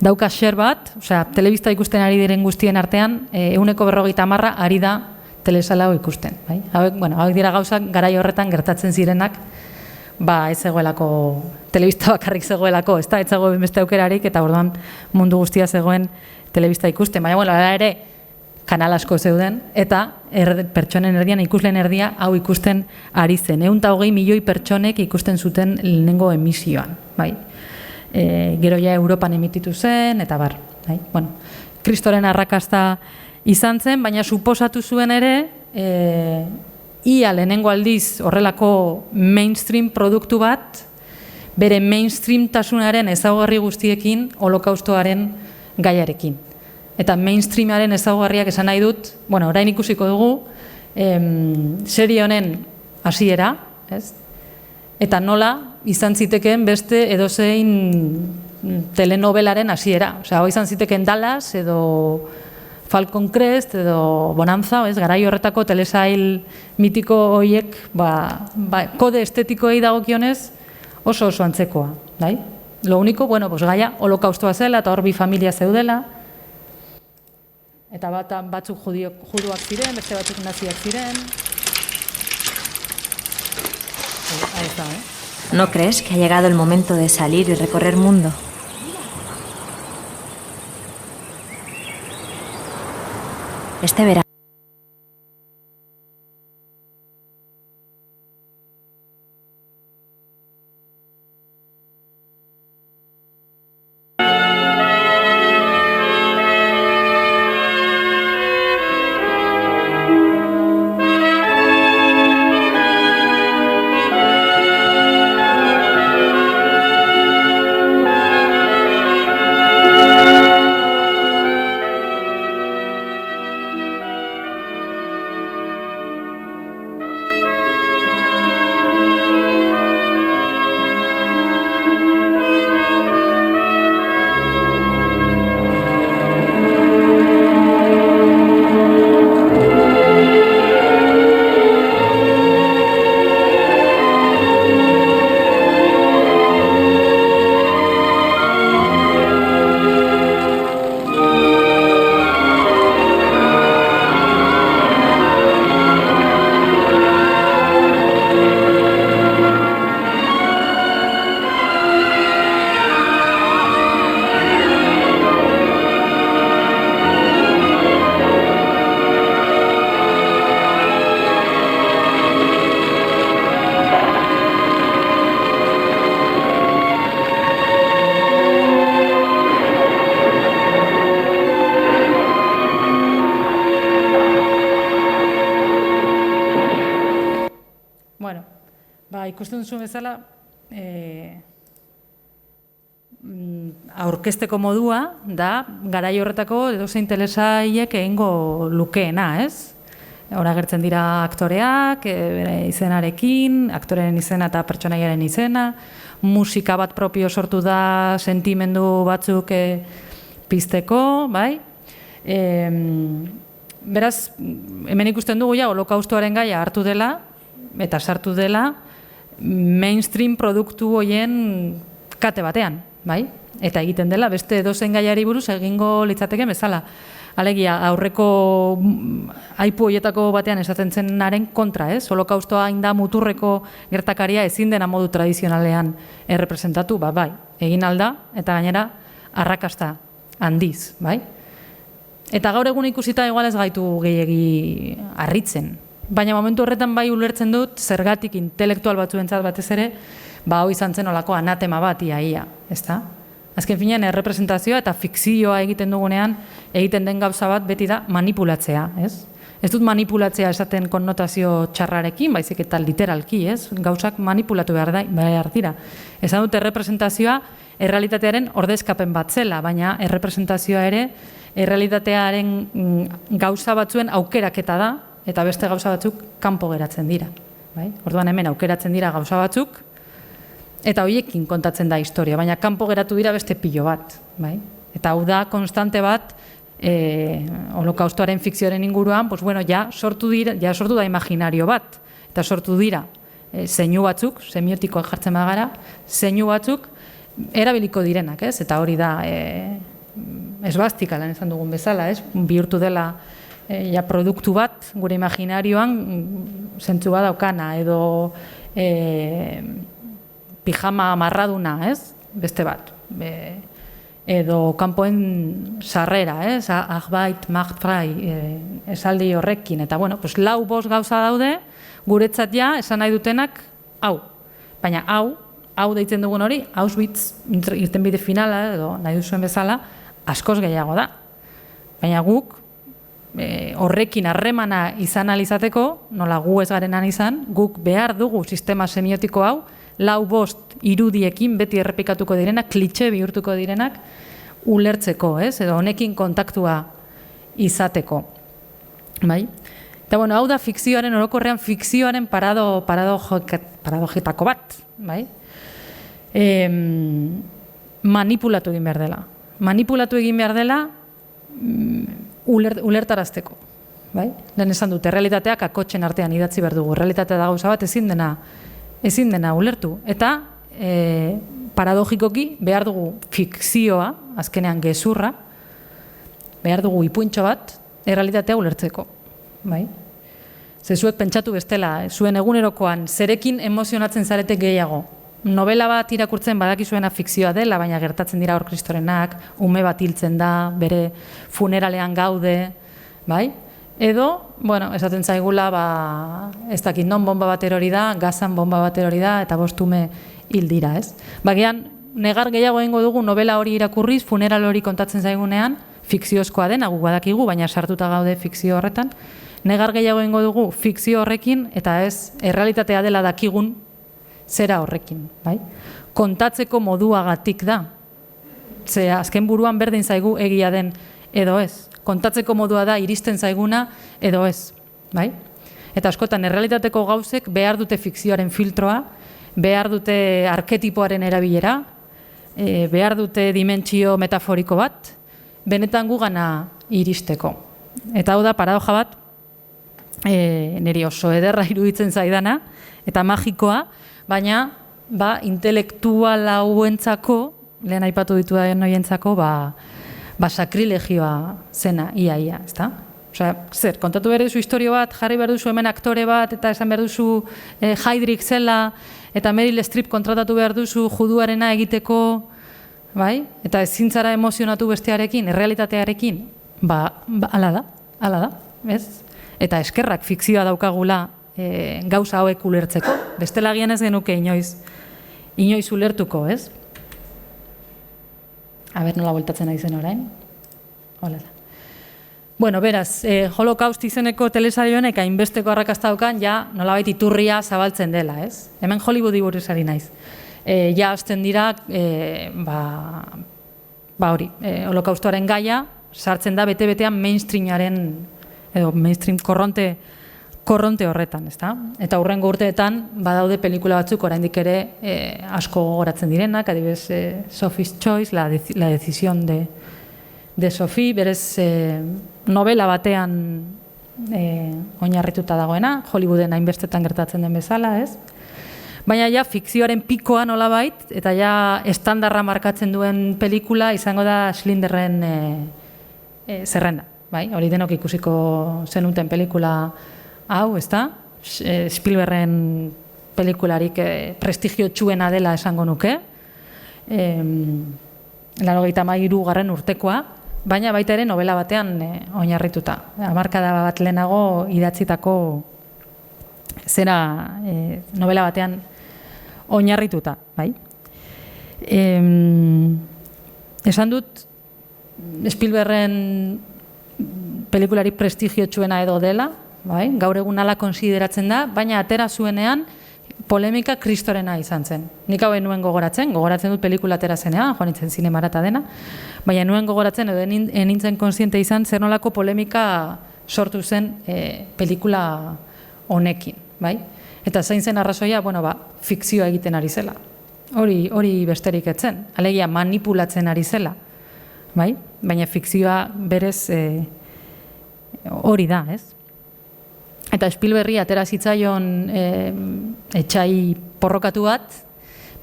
Dauka xer bat, telebista ikusten ari diren guztien artean, 50% ari da telesalau ikusten. Hauek dira gauzak garai horretan gertatzen zirenak, ez zegoelako, telebista bakarrik zegoelako, ez zegoen beste aukerarik, eta orduan mundu guztia zegoen telebista ikusten. Baina, ere, kanal asko zeuden, eta pertsonen erdian, ikusleen erdia, hau ikusten ari zen. 120 milioi pertsonek ikusten zuten lehenengo emisioan. Gero ja Europan emititu zen, eta bar. Kristoren arrakasta izan zen, baina suposatu zuen ere, ia lehenengo aldiz horrelako mainstream produktu bat, bere mainstream tasunaren ezaugarri guztiekin holokaustoaren gaiarekin. Eta mainstreamaren ezaugarriak esan nahi dut, orain ikusiko dugu, serie honen hasiera, eta nola izan zitekeen beste edozein telenovelaren hasiera. Hau izan zitekeen Dallas, edo Falcon Crest, edo Bonanza, garai horretako telesail mitiko horiek, kode estetikoei dagokionez oso antzekoa. Lo único, gaia holokaustoa zela, eta hor bi familia zeudela, eta batzuk juduak ziren, beste batzuk naziak ziren. Ahí está, ¿No crees que ha llegado el momento de salir y recorrer mundo? Este verano. ikusten duzu bezala, aurkezteko modua da garai horretako edozein telesaiek egingo lukeena, ez? Hor agertzen dira aktoreak, bere izenarekin, aktoreen izena eta pertsonaiaren izena, musika bat propio sortu da sentimendu batzuk pizteko, bai? Beraz, hemen ikusten dugu ja holokaustoaren gaia hartu dela eta sartu dela mainstream produktu hoien kate batean, bai? Eta egiten dela beste edozein gaiari buruz egingo litzateke bezala. Alegia, aurreko aipu hoietako batean esaten zenaren kontra, ez? Holokaustoa hain da muturreko gertakaria ezin dena modu tradizionalean errepresentatu, bai, egin alda, eta gainera arrakasta handiz, bai? Eta gaur egun ikusita igual ez gaitu gehiegi harritzen. Baina momentu horretan bai ulertzen dut, zergatik intelektual batzuentzat batez ere, hau izan zen olako anatema bat ia, ezta? Azken finean, errepresentazioa eta fikzioa egiten dugunean, egiten den gauza bat beti da manipulatzea, ez? Ez dut manipulatzea esaten konnotazio txarrarekin, baizik eta literalki, ez? Gauzak manipulatu behar dira. Esan dut errepresentazioa errealitatearen ordezkapen bat zela, baina errepresentazioa ere errealitatearen gauza batzuen aukeraketa da, eta beste gauza batzuk kanpo geratzen dira. Orduan hemen aukeratzen dira gauza batzuk, eta hoiekin kontatzen da historia, baina kanpo geratu dira beste pilo bat. Eta hau da konstante bat, holokaustoaren fikzioaren inguruan, sortu da imaginario bat, eta sortu dira zeinu batzuk, semiotikoak jartzen bagara, zeinu batzuk erabiliko direnak, ez? Eta hori da esbastika lan esan dugun bezala, ez? Bihurtu dela produktu bat, gure imaginarioan zentzu bat daukana, edo pijama amarraduna, ez? Beste bat. Edo kanpoen sarrera, ez? Arbeit macht frei, esaldi horrekin. Eta, lau bost gauza daude, guretzat ja, esan nahi dutenak, hau. Baina hau deitzen dugun hori, Auschwitz irtenbide finala, edo nahi duzuen bezala, askoz gehiago da. Baina guk, horrekin harremana izan alizateko, nola gu ez garenan izan, guk behar dugu sistema semiotiko hau, lau bost irudiekin beti errepikatuko direnak, klitxe bihurtuko direnak, ulertzeko, ez? Edo honekin kontaktua izateko. Bai? Eta, hau da fikzioaren, orokorrean fikzioaren paradojetako bat, bai? Manipulatu egin behar dela. Manipulatu egin behar dela ulertarazteko, bai? Lehen esan dut, errealitateak akotxen artean idatzi behar dugu. Errealitatea da gauza bat ezin dena ulertu. Eta paradogikoki behar dugu fikzioa, azkenean gezurra, behar dugu ipuintxo bat, errealitatea ulertzeko. Bai? Ze zuek pentsatu bestela, zuen egunerokoan, zerekin emozionatzen zarete gehiago. Novela bat irakurtzen badakizuena fikzioa dela, baina gertatzen dira hor kristorenak, ume bat hiltzen da, bere funeralean gaude, bai? Edo, esaten zaigula, ez dakit non bomba bat erori da, Gazan bomba bat erori da, eta bostume hil dira, ez? Bagian, negar gehiago egingo dugu novela hori irakurriz, funeral hori kontatzen zaigunean, fikziozkoa den, guk badakigu, baina sartuta gaude fikzio horretan, negar gehiago egingo dugu fikzio horrekin, eta ez, errealitatea dela dakigun zera horrekin, bai? Kontatzeko moduagatik da. Ze azken buruan berdin zaigu egia den edo ez. Kontatzeko modua da iristen zaiguna edo ez, bai? Eta askotan errealitateko gauzek behar dute fikzioaren filtroa, behar dute arketipoaren erabilera, behar dute dimentsio metaforiko bat, benetan gugana iristeko. Eta hau da paradoja bat, niri oso ederra iruditzen zaidana, eta magikoa, baina intelektual hauentzako, lehen aipatu ditu da noientzako, sakrilegioa zena, ia, ezta? Osea, zer, kontatu behar duzu historio bat, jarri behar duzu hemen aktore bat, eta esan behar duzu Heydrich zela, eta Meryl Streep kontratatu behar duzu juduarena egiteko, bai? Eta ezin zara emozionatu bestearekin, errealitatearekin, hala da, ez? Eta eskerrak fikzioa daukagula gauza hauek ulertzeko, bestela agian ez genuke inoiz ulertuko, ez? A ber, nola bueltatzen nahi zen orain? Hola da. Bueno, beraz, Holocaust izeneko telesaio honek hainbesteko arrakasta daukan, ja nolabait iturria zabaltzen dela, ez? Hemen Hollywoodi buruz ari naiz. Ja hasten dira, hori, holokaustoaren gaia, sartzen da bete-betean mainstreamaren, edo mainstream korronte horretan, ezta? Eta hurrengo urteetan, badaude pelikula batzuk oraindik ere asko gogoratzen direnak, adibidez Sophie's Choice, la decisión de Sophie, berez novela batean oinarrituta dagoena, Hollywooden hainbestetan gertatzen den bezala, ez? Baina ja fikzioaren pikoa nolabait, eta ja estandarra markatzen duen pelikula izango da Schindlerren zerrenda. Bai? Hori denok ikusiko zenuten pelikula hau, ezta? Spielbergen pelikularik prestigiotsuena dela esango nuke. 93. urtekoa, baina baita ere novela batean oinarrituta. Hamarkada bat lehenago idatzitako zera novela batean oinarrituta, bai? Esan dut Spielbergen pelikulari prestigiotsuena edo dela, bai? Gaur egun ala konsideratzen da, baina atera zuenean polemika kristorena izan zen. Nik hau nuen gogoratzen dut pelikula atera zenean, joan nintzen zinemarata dena, baina nuen gogoratzen edo enintzen konsiente izan zer nolako polemika sortu zen pelikula honekin, bai? Eta zein zen arrazoia, fikzioa egiten ari zela. Hori besterik etzen, alegia manipulatzen ari zela, bai? Baina fikzioa berez hori da, ez? Eta Spielbergi atera zitzaion etxai porrokatu bat,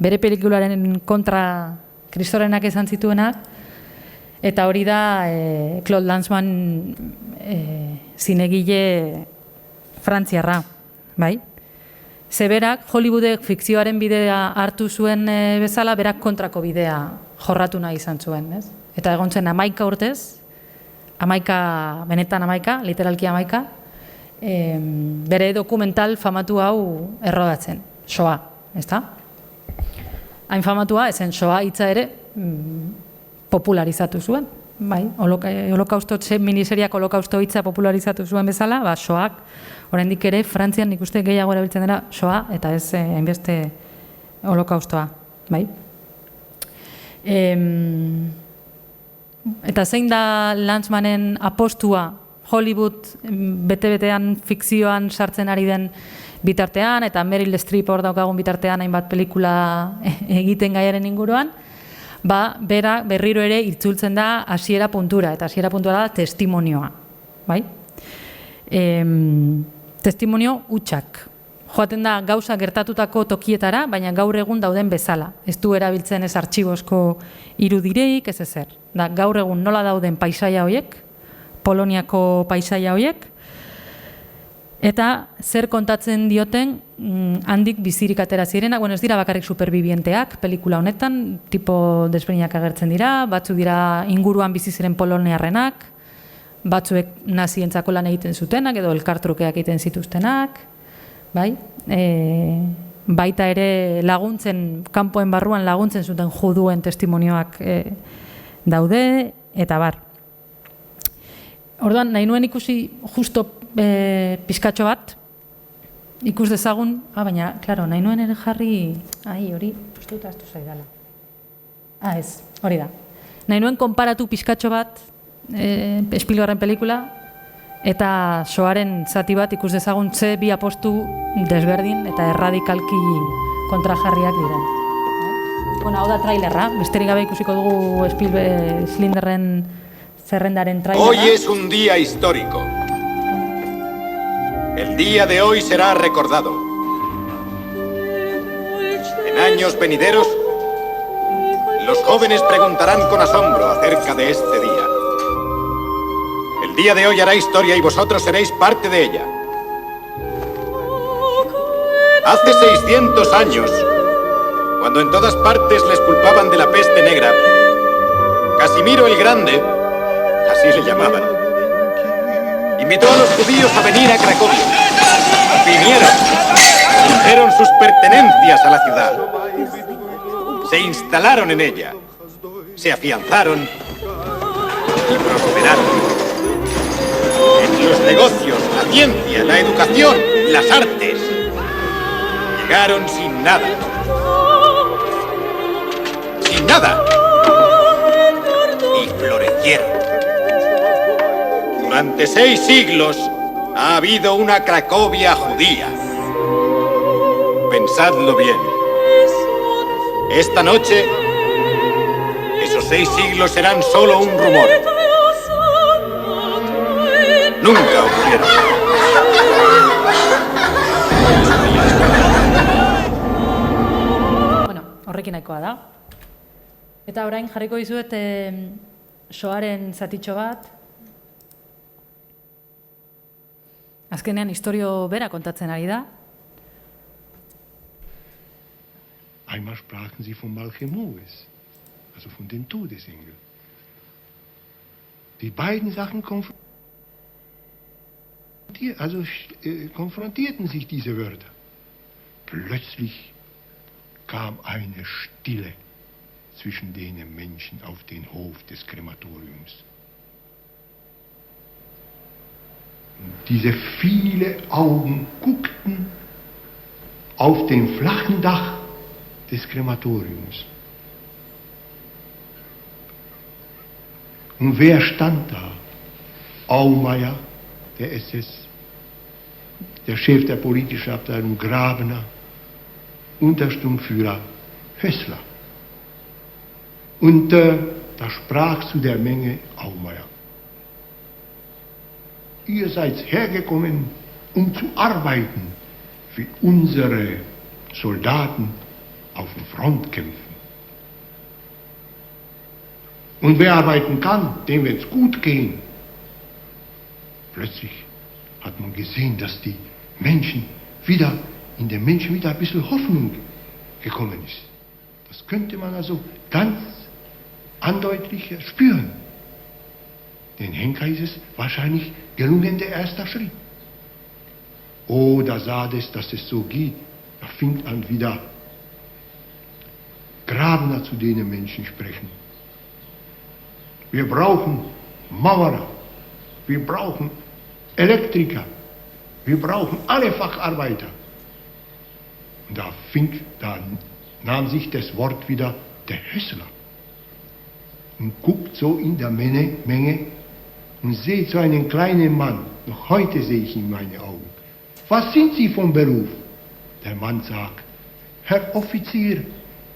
bere pelikularen kontra kristorenak esan zituenak, eta hori da Claude Lanzmann zinegile frantziarra, bai? Zeberak Hollywoodek fikzioaren bidea hartu zuen bezala, berak kontrako bidea jorratu nahi izan zuen, ez? Eta egon zen 11 urtez, 11, benetan 11, literalki 11, bere dokumental famatu hau errodatzen, Shoah, ezta? Hain famatua, ezen Shoah hitza ere popularizatu zuen, bai? Holokausto, miniseriak holokausto hitza popularizatu zuen bezala, Shoahak, oraindik ere, Frantzian nik uste gehiago erabiltzen dela Shoah, eta ez hainbeste holokaustoa, bai? Eta zein da Lanzmannen apostua Hollywood bete-betean fikzioan sartzen ari den bitartean, eta Meryl Streep hor daukagun bitartean hainbat pelikula egiten gaiaren inguruan, bera berriro ere itzultzen da hasiera puntura, eta hasiera puntura da testimonioa, bai? Testimonio hutsak. Joaten da gauza gertatutako tokietara, baina gaur egun dauden bezala. Ez du erabiltzen ez artxibozko irudireik, ez ezer. Da, gaur egun nola dauden paisaia horiek, Poloniako paisaia horiek, eta zer kontatzen dioten handik bizirik atera zirenak, ez dira bakarrik superbibienteak pelikula honetan, tipo desberdinak agertzen dira, batzuk dira inguruan bizi ziren poloniarrenak, batzuek nazientzako lan egiten zutenak, edo elkartrukeak egiten zituztenak, bai? Baita ere laguntzen, kanpoen barruan laguntzen zuten juduen testimonioak daude, eta bar. Orduan, nahi nuen ikusi justo pizkatxo bat, ikus dezagun, baina, klaro, nahi nuen ere jarri, hori, postuta astu zaidala. Ez, hori da. Nahi nuen konparatu pizkatxo bat, Spielbergen pelikula, eta Shoaharen zati bat ikus dezagun ze bi apostu desberdin eta erradikalki kontrajarriak diren. Hau da trailerra, besterik gabe ikusiko dugu Schindlerren zerrendaren trailerra. Hoy es un día histórico. El día de hoy será recordado. En años venideros, los jóvenes preguntarán con asombro acerca de este día. El día de hoy hará historia y vosotros seréis parte de ella. Hace 600 años, cuando en todas partes les culpaban de la peste negra, Casimiro el Grande, así le llamaban, invitó a los judíos a venir a Cracovia. Vinieron, trajeron sus pertenencias a la ciudad, se instalaron en ella, se afianzaron y prosperaron. los negocios, la ciencia, la educación, las artes. Llegaron sin nada. Sin nada. Y florecieron. Durante 6 siglos ha habido una Cracovia judía. Pensadlo bien. Esta noche, esos 6 siglos serán solo un rumor. Nunca ocurrieron. Bueno, horrekin nahikoa da. Eta orain jarriko dizuet soaren zatitxo bat. Azkenean historio bera kontatzen ari da. Einmal sprachen sie von Malchemoes, also von den Todesengel. Die beiden Sachen konfrontierten sich diese Wörter. Plötzlich kam eine Stille zwischen den Menschen auf den Hof des Krematoriums. Und diese viele Augen guckten auf dem flachen Dach des Krematoriums. Und wer stand da? Aumeier, der SS, der Chef der politischen Abteilung Grabener, Untersturmführer Hössler. Und da sprach zu der Menge Aumeier: Ihr seid hergekommen, um zu arbeiten für unsere Soldaten auf dem Front kämpfen. Und wer arbeiten kann, dem wird es gut gehen. Plötzlich hat man gesehen, dass in den Menschen wieder ein bisschen Hoffnung gekommen ist. Das könnte man also ganz andeutlich spüren. Den Henker ist es wahrscheinlich gelungen, der erste Schritt. Oh, da sah es, dass es so geht. Da fing an wieder Grabener zu denen Menschen sprechen. Wir brauchen Maurer, wir brauchen Elektriker, wir brauchen alle Facharbeiter. Und da nahm sich das Wort wieder der Hössler und guckt so in der Menge und seht so einen kleinen Mann. Noch heute sehe ich in meine Augen. Was sind Sie vom Beruf? Der Mann sagt: Herr Offizier,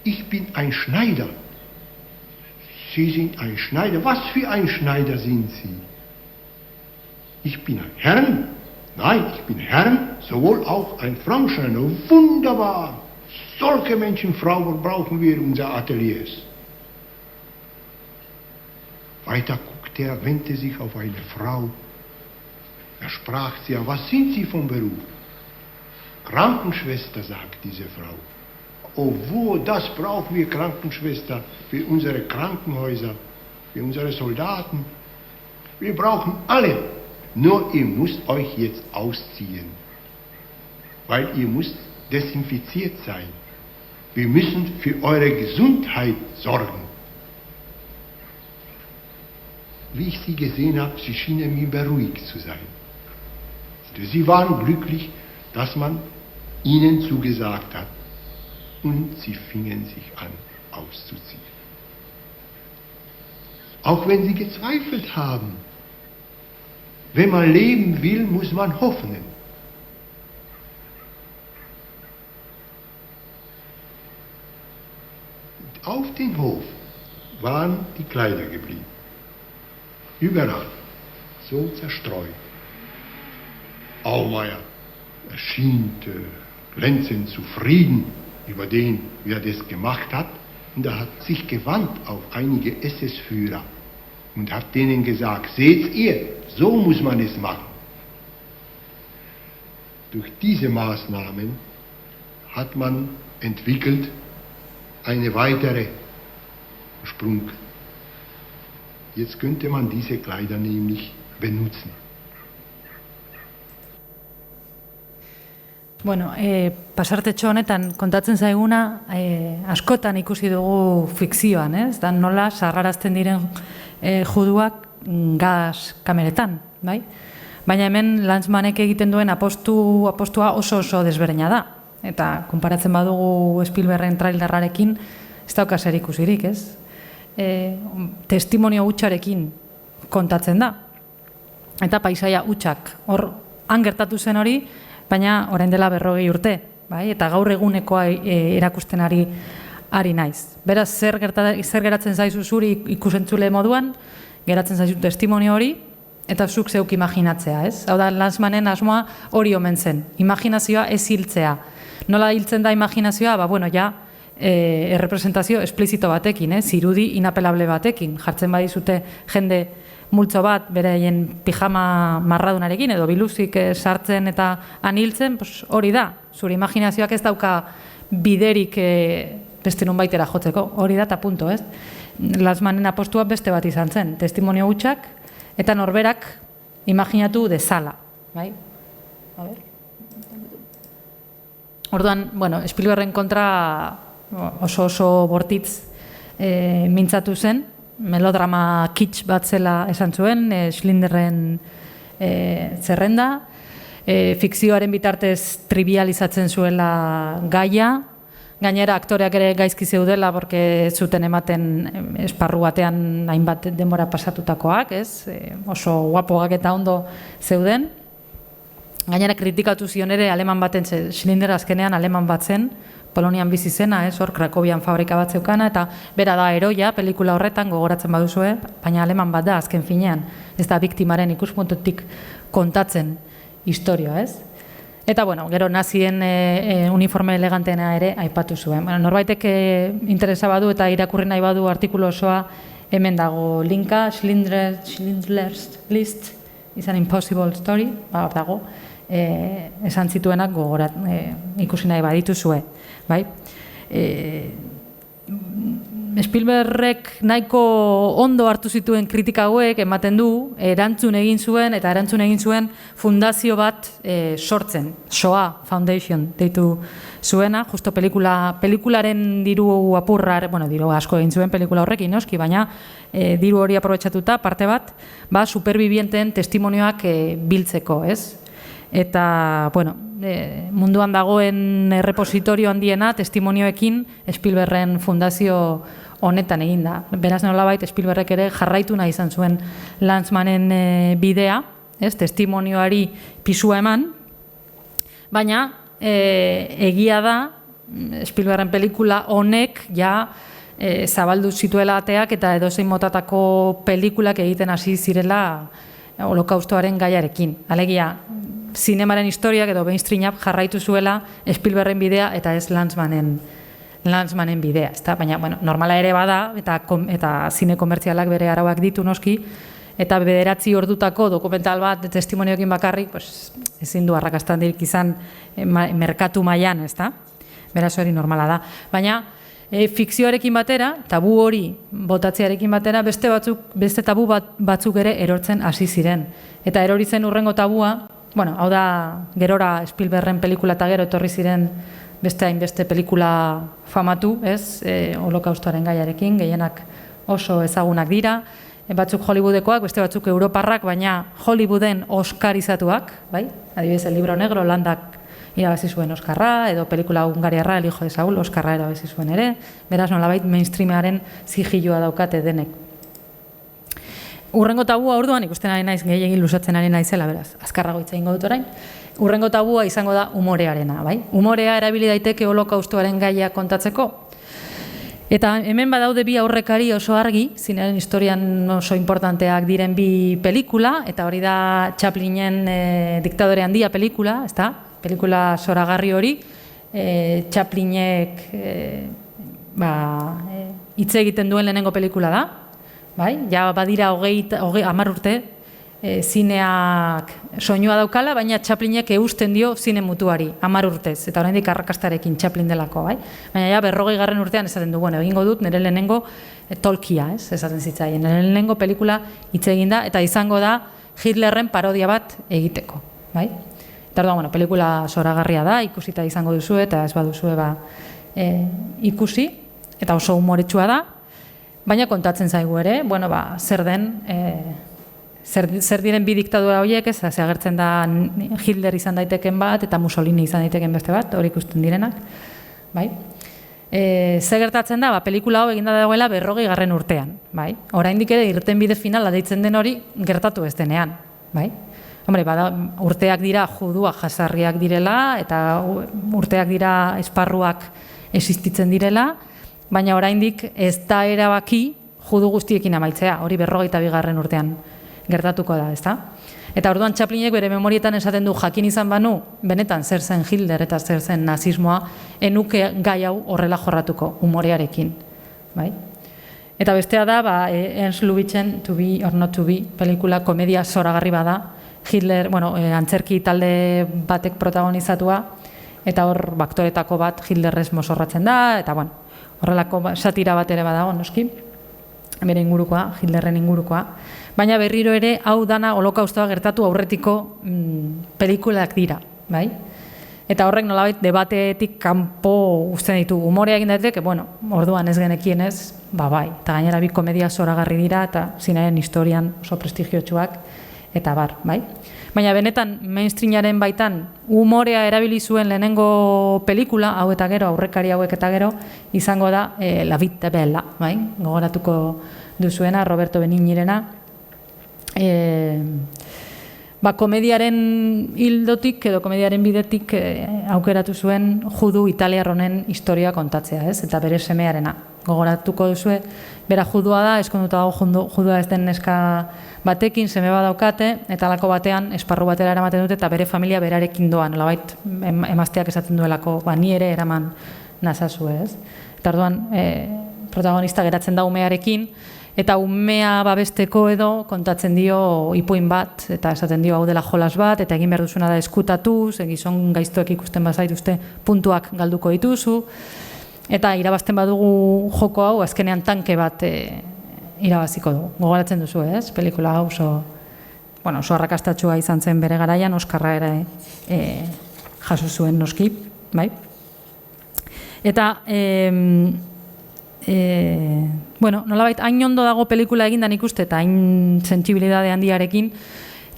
ich bin ein Schneider. Sie sind ein Schneider. Was für ein Schneider sind Sie? Ich bin ein Herrn. Nein, ich bin Herrn, sowohl auch ein Frauenschreiner. Wunderbar. Solche Menschenfrauen brauchen wir in unseren Ateliers. Weiter guckte er, wandte sich auf eine Frau. Er sprach sie an: Was sind Sie vom Beruf? Krankenschwester, sagt diese Frau. Oh, wo, das brauchen wir, Krankenschwester, für unsere Krankenhäuser, für unsere Soldaten. Wir brauchen alle. Nur ihr müsst euch jetzt ausziehen, weil ihr müsst desinfiziert sein. Wir müssen für eure Gesundheit sorgen. Wie ich sie gesehen habe, sie schienen mir beruhigt zu sein. Sie waren glücklich, dass man ihnen zugesagt hat. Und sie fingen sich an auszuziehen. Auch wenn sie gezweifelt haben. Wenn man leben will, muss man hoffen. Auf dem Hof waren die Kleider geblieben. Überall, so zerstreut. Aumeier erschien glänzend zufrieden über den, wie er das gemacht hat. Und er hat sich gewandt auf einige SS-Führer und hat denen gesagt: Seht ihr, so muss man es machen. Durch diese Maßnahmen hat man entwickelt eine weitere Sprung. Jetzt könnte man diese Kleider nämlich benutzen. Bueno, pasartetxo honetan kontatzen zaiguna askotan ikusi dugu fikzioan, ez? Da nola sarrarazten diren juduak gas kameretan, bai? Baina hemen Lanzmannek egiten duen apostua oso desberdina da. Eta konparatzen badugu Spielbergen trailerrarekin, ez dauka zer ikusirik, ez? Testimonio hutsarekin kontatzen da. Eta paisaia hutsak. Hor, han gertatu zen hori, baina orain dela 40 urte. Bai? Eta gaur egunekoa erakusten ari naiz. Beraz, zer geratzen zaizu zuri ikusentzule moduan, geratzen zaizu testimonio hori, eta zuk zeuk imaginatzea, ez? Hau da, Lanzmannen asmoa hori omen zen. Imaginazioa ez hiltzea. Nola hiltzen da imaginazioa? Bueno, errepresentazio esplizito batekin, zirudi inapelable batekin. Jartzen badizute jende multzo bat beraien pijama marradunarekin edo biluzik sartzen eta aniltzen, hori da. Zure imaginazioak ez dauka biderik beste nunbaitera jotzeko. Hori da eta punto, ez? Lanzmannen apostua beste bat izan zen. Testimonio hutsak eta norberak imaginatu dezala. Bai? A ber. Orduan, Spielbergen kontra oso bortitz mintzatu zen, melodrama kitsch bat zela esan zuen, Schindlerren zerrenda, fikzioaren bitartez trivializatzen zuela gaia, gainera aktoreak ere gaizki zeudela, porque zuten ematen esparru batean hainbat denbora pasatutakoak, ez? Oso guapoak eta ondo zeuden. Gainera kritikatu zion ere aleman baten, Schindler azkenean aleman bat zen, Polonian bizi zena, hor Krakowian fabrika bat zeukana, eta bera da heroia pelikula horretan gogoratzen baduzue, baina aleman bat da azken finean, ez da biktimaren ikuspuntutik kontatzen historia, ez? Eta, gero nazien uniforme elegantena ere aipatu zuen. Norbaitek interesa badu eta irakurri nahi badu artikulu osoa hemen dago linka, Schindler's List is an impossible story, dago, esan zituenak gogorat ikusi nahi badituzue, bai? Spielbergek nahiko ondo hartu zituen kritika hauek ematen du, erantzun egin zuen fundazio bat sortzen, SOA Foundation deitu zuena, justo pelikularen diru apurra, diru asko egin zuen pelikula horrekin, noski, baina diru hori aprobetxatuta, parte bat, superbibienteen testimonioak biltzeko, ez? Eta, munduan dagoen repositorio handiena testimonioekin Spielbergen fundazio honetan egin da. Beraz nolabait Spielbergek ere jarraitu nahi izan zuen Lanzmannen bidea, testimonioari pisua eman, baina egia da Spielbergen pelikula honek zabaldu zituela ateak eta edozein motatako pelikulak egiten hasi zirela holokaustoaren gaiarekin. Alegia, zinemaren historiak edo mainstreamak jarraitu zuela Spielbergen bidea eta ez Lanzmannen bidea, ezta? Baina, normala ere bada eta zine komertzialak bere arauak ditu noski, eta 9 ordutako dokumental bat testimonioekin bakarrik, ezin du arrakastandirik izan merkatu mailan, ezta? Beraz hori normala da. Baina fikzioarekin batera, tabu hori botatzearekin batera, beste tabu batzuk ere erortzen hasi ziren. Eta erori zen urrengo tabua, hau da, gerora Spielbergen pelikula eta gero etorri ziren beste hainbeste pelikula famatu, ez, holokaustoaren gaiarekin, gehienak oso ezagunak dira, batzuk Hollywoodekoak, beste batzuk europarrak, baina Hollywooden oskarizatuak, bai? Adibidez, El libro negro, Landak irabazi zuen Oskarra, edo pelikula hungariarra, El hijo de Saúl, Oskarra irabazi zuen ere, beraz nolabait mainstreamaren zigilua daukate denek. Urrengo tabua orduan, ikusten ari naiz, gehiagin luzatzen ari naizela, beraz, azkarrago hitz egingo dut orain. Urrengo tabua izango da umorearena, bai? Umorea erabili daiteke holokaustoaren gaia kontatzeko. Eta hemen badaude bi aurrekari oso argi, zinearen historian oso importanteak diren bi pelikula, eta hori da Chaplinen Diktadore handia pelikula, ezta? Pelikula zoragarri hori, Chaplinek hitz egiten duen lehenengo pelikula da, bai? Ja badira 10 urte zineak soinua daukala, baina Chaplinek eusten dio zine mutuari, 10 urtez, eta oraindik arrakastarekin Chaplin delako, bai? Baina 40. urtean esaten du, egingo dut nire lehenengo tolkia, ez? Esaten zitzaien, nire lehenengo pelikula hitz egin da, eta izango da Hitlerren parodia bat egiteko, bai? Eta orduan, pelikula zoragarria da, ikusita izango duzu eta ez baduzue ikusi, eta oso humoretsua da, baina kontatzen zaigu ere, zer den zer diren bi diktadura horiek, ez, agertzen da Hitler izan daiteken bat, eta Mussolini izan daiteken beste bat, hori ikusten direnak, bai? Ze gertatzen da, pelikula hau eginda dagoela 40. urtean, bai? Oraindik ere irtenbide finala deitzen den hori gertatu ez denean, bai? Hombre, urteak dira juduak jasarriak direla, eta urteak dira esparruak existitzen direla, baina oraindik ez da erabaki judu guztiekin amaitzea, hori 42. urtean gertatuko da, ezta? Eta orduan Chaplinek bere memorietan esaten du jakin izan banu, benetan zer zen Hitler eta zer zen nazismoa, enuke gai hau horrela jorratuko, humorearekin, bai? Eta bestea da, Ernst Lubitschen To Be or Not To Be, pelikula komedia zoragarri bada, Hitler, antzerki talde batek protagonizatua, eta hor aktoretako bat Hitlerrez mozorratzen da, eta horrelako satira bat ere badago, noski, bere ingurukoa, Hitlerren ingurukoa, baina berriro ere hau dana holokaustoa gertatu aurretiko pelikulak dira, bai? Eta horrek nolabait debateetik kanpo uzten ditu. Humorea egin daiteke, orduan ez genekien ez, bai. Eta gainera bi komedia zoragarri dira, eta zinaren historian oso prestigiotsuak, eta bai. Baina benetan mainstreamaren baitan humorea erabili zuen lehenengo pelikula, hau eta gero, aurrekari hauek eta gero, izango da La Vita Bella, bai? Gogoratuko duzuena, Roberto Benignirena. Komediaren hildotik edo komediaren bidetik aukeratu zuen judu italiarronen historia kontatzea, ez? Eta bere semearena. Gogoratuko duzue, bera judua da, eskonduta dago judua ez den neska batekin, seme bat daukate, eta alako batean esparru batera eramaten dute, eta bere familia berarekin doan, nolabait emazteak esaten duelako, ni ere eraman nazazu, ez? Eta orduan, protagonista geratzen da umearekin, eta umea babesteko edo kontatzen dio ipuin bat, eta esaten dio hau dela jolas bat, eta egin behar duzuna da eskutatuz, gizon gaiztoek ikusten bazaituzte puntuak galduko dituzu, eta irabazten badugu joko hau, azkenean tanke bat irabaziko du. Gogoratzen duzu, ez? Pelikula hau oso arrakastatsua izan zen bere garaian, Oskarra ere jaso zuen noski, bai? Eta, nolabait, hain ondo dago pelikula egindan ikuste, eta hain sentsibilidade handiarekin,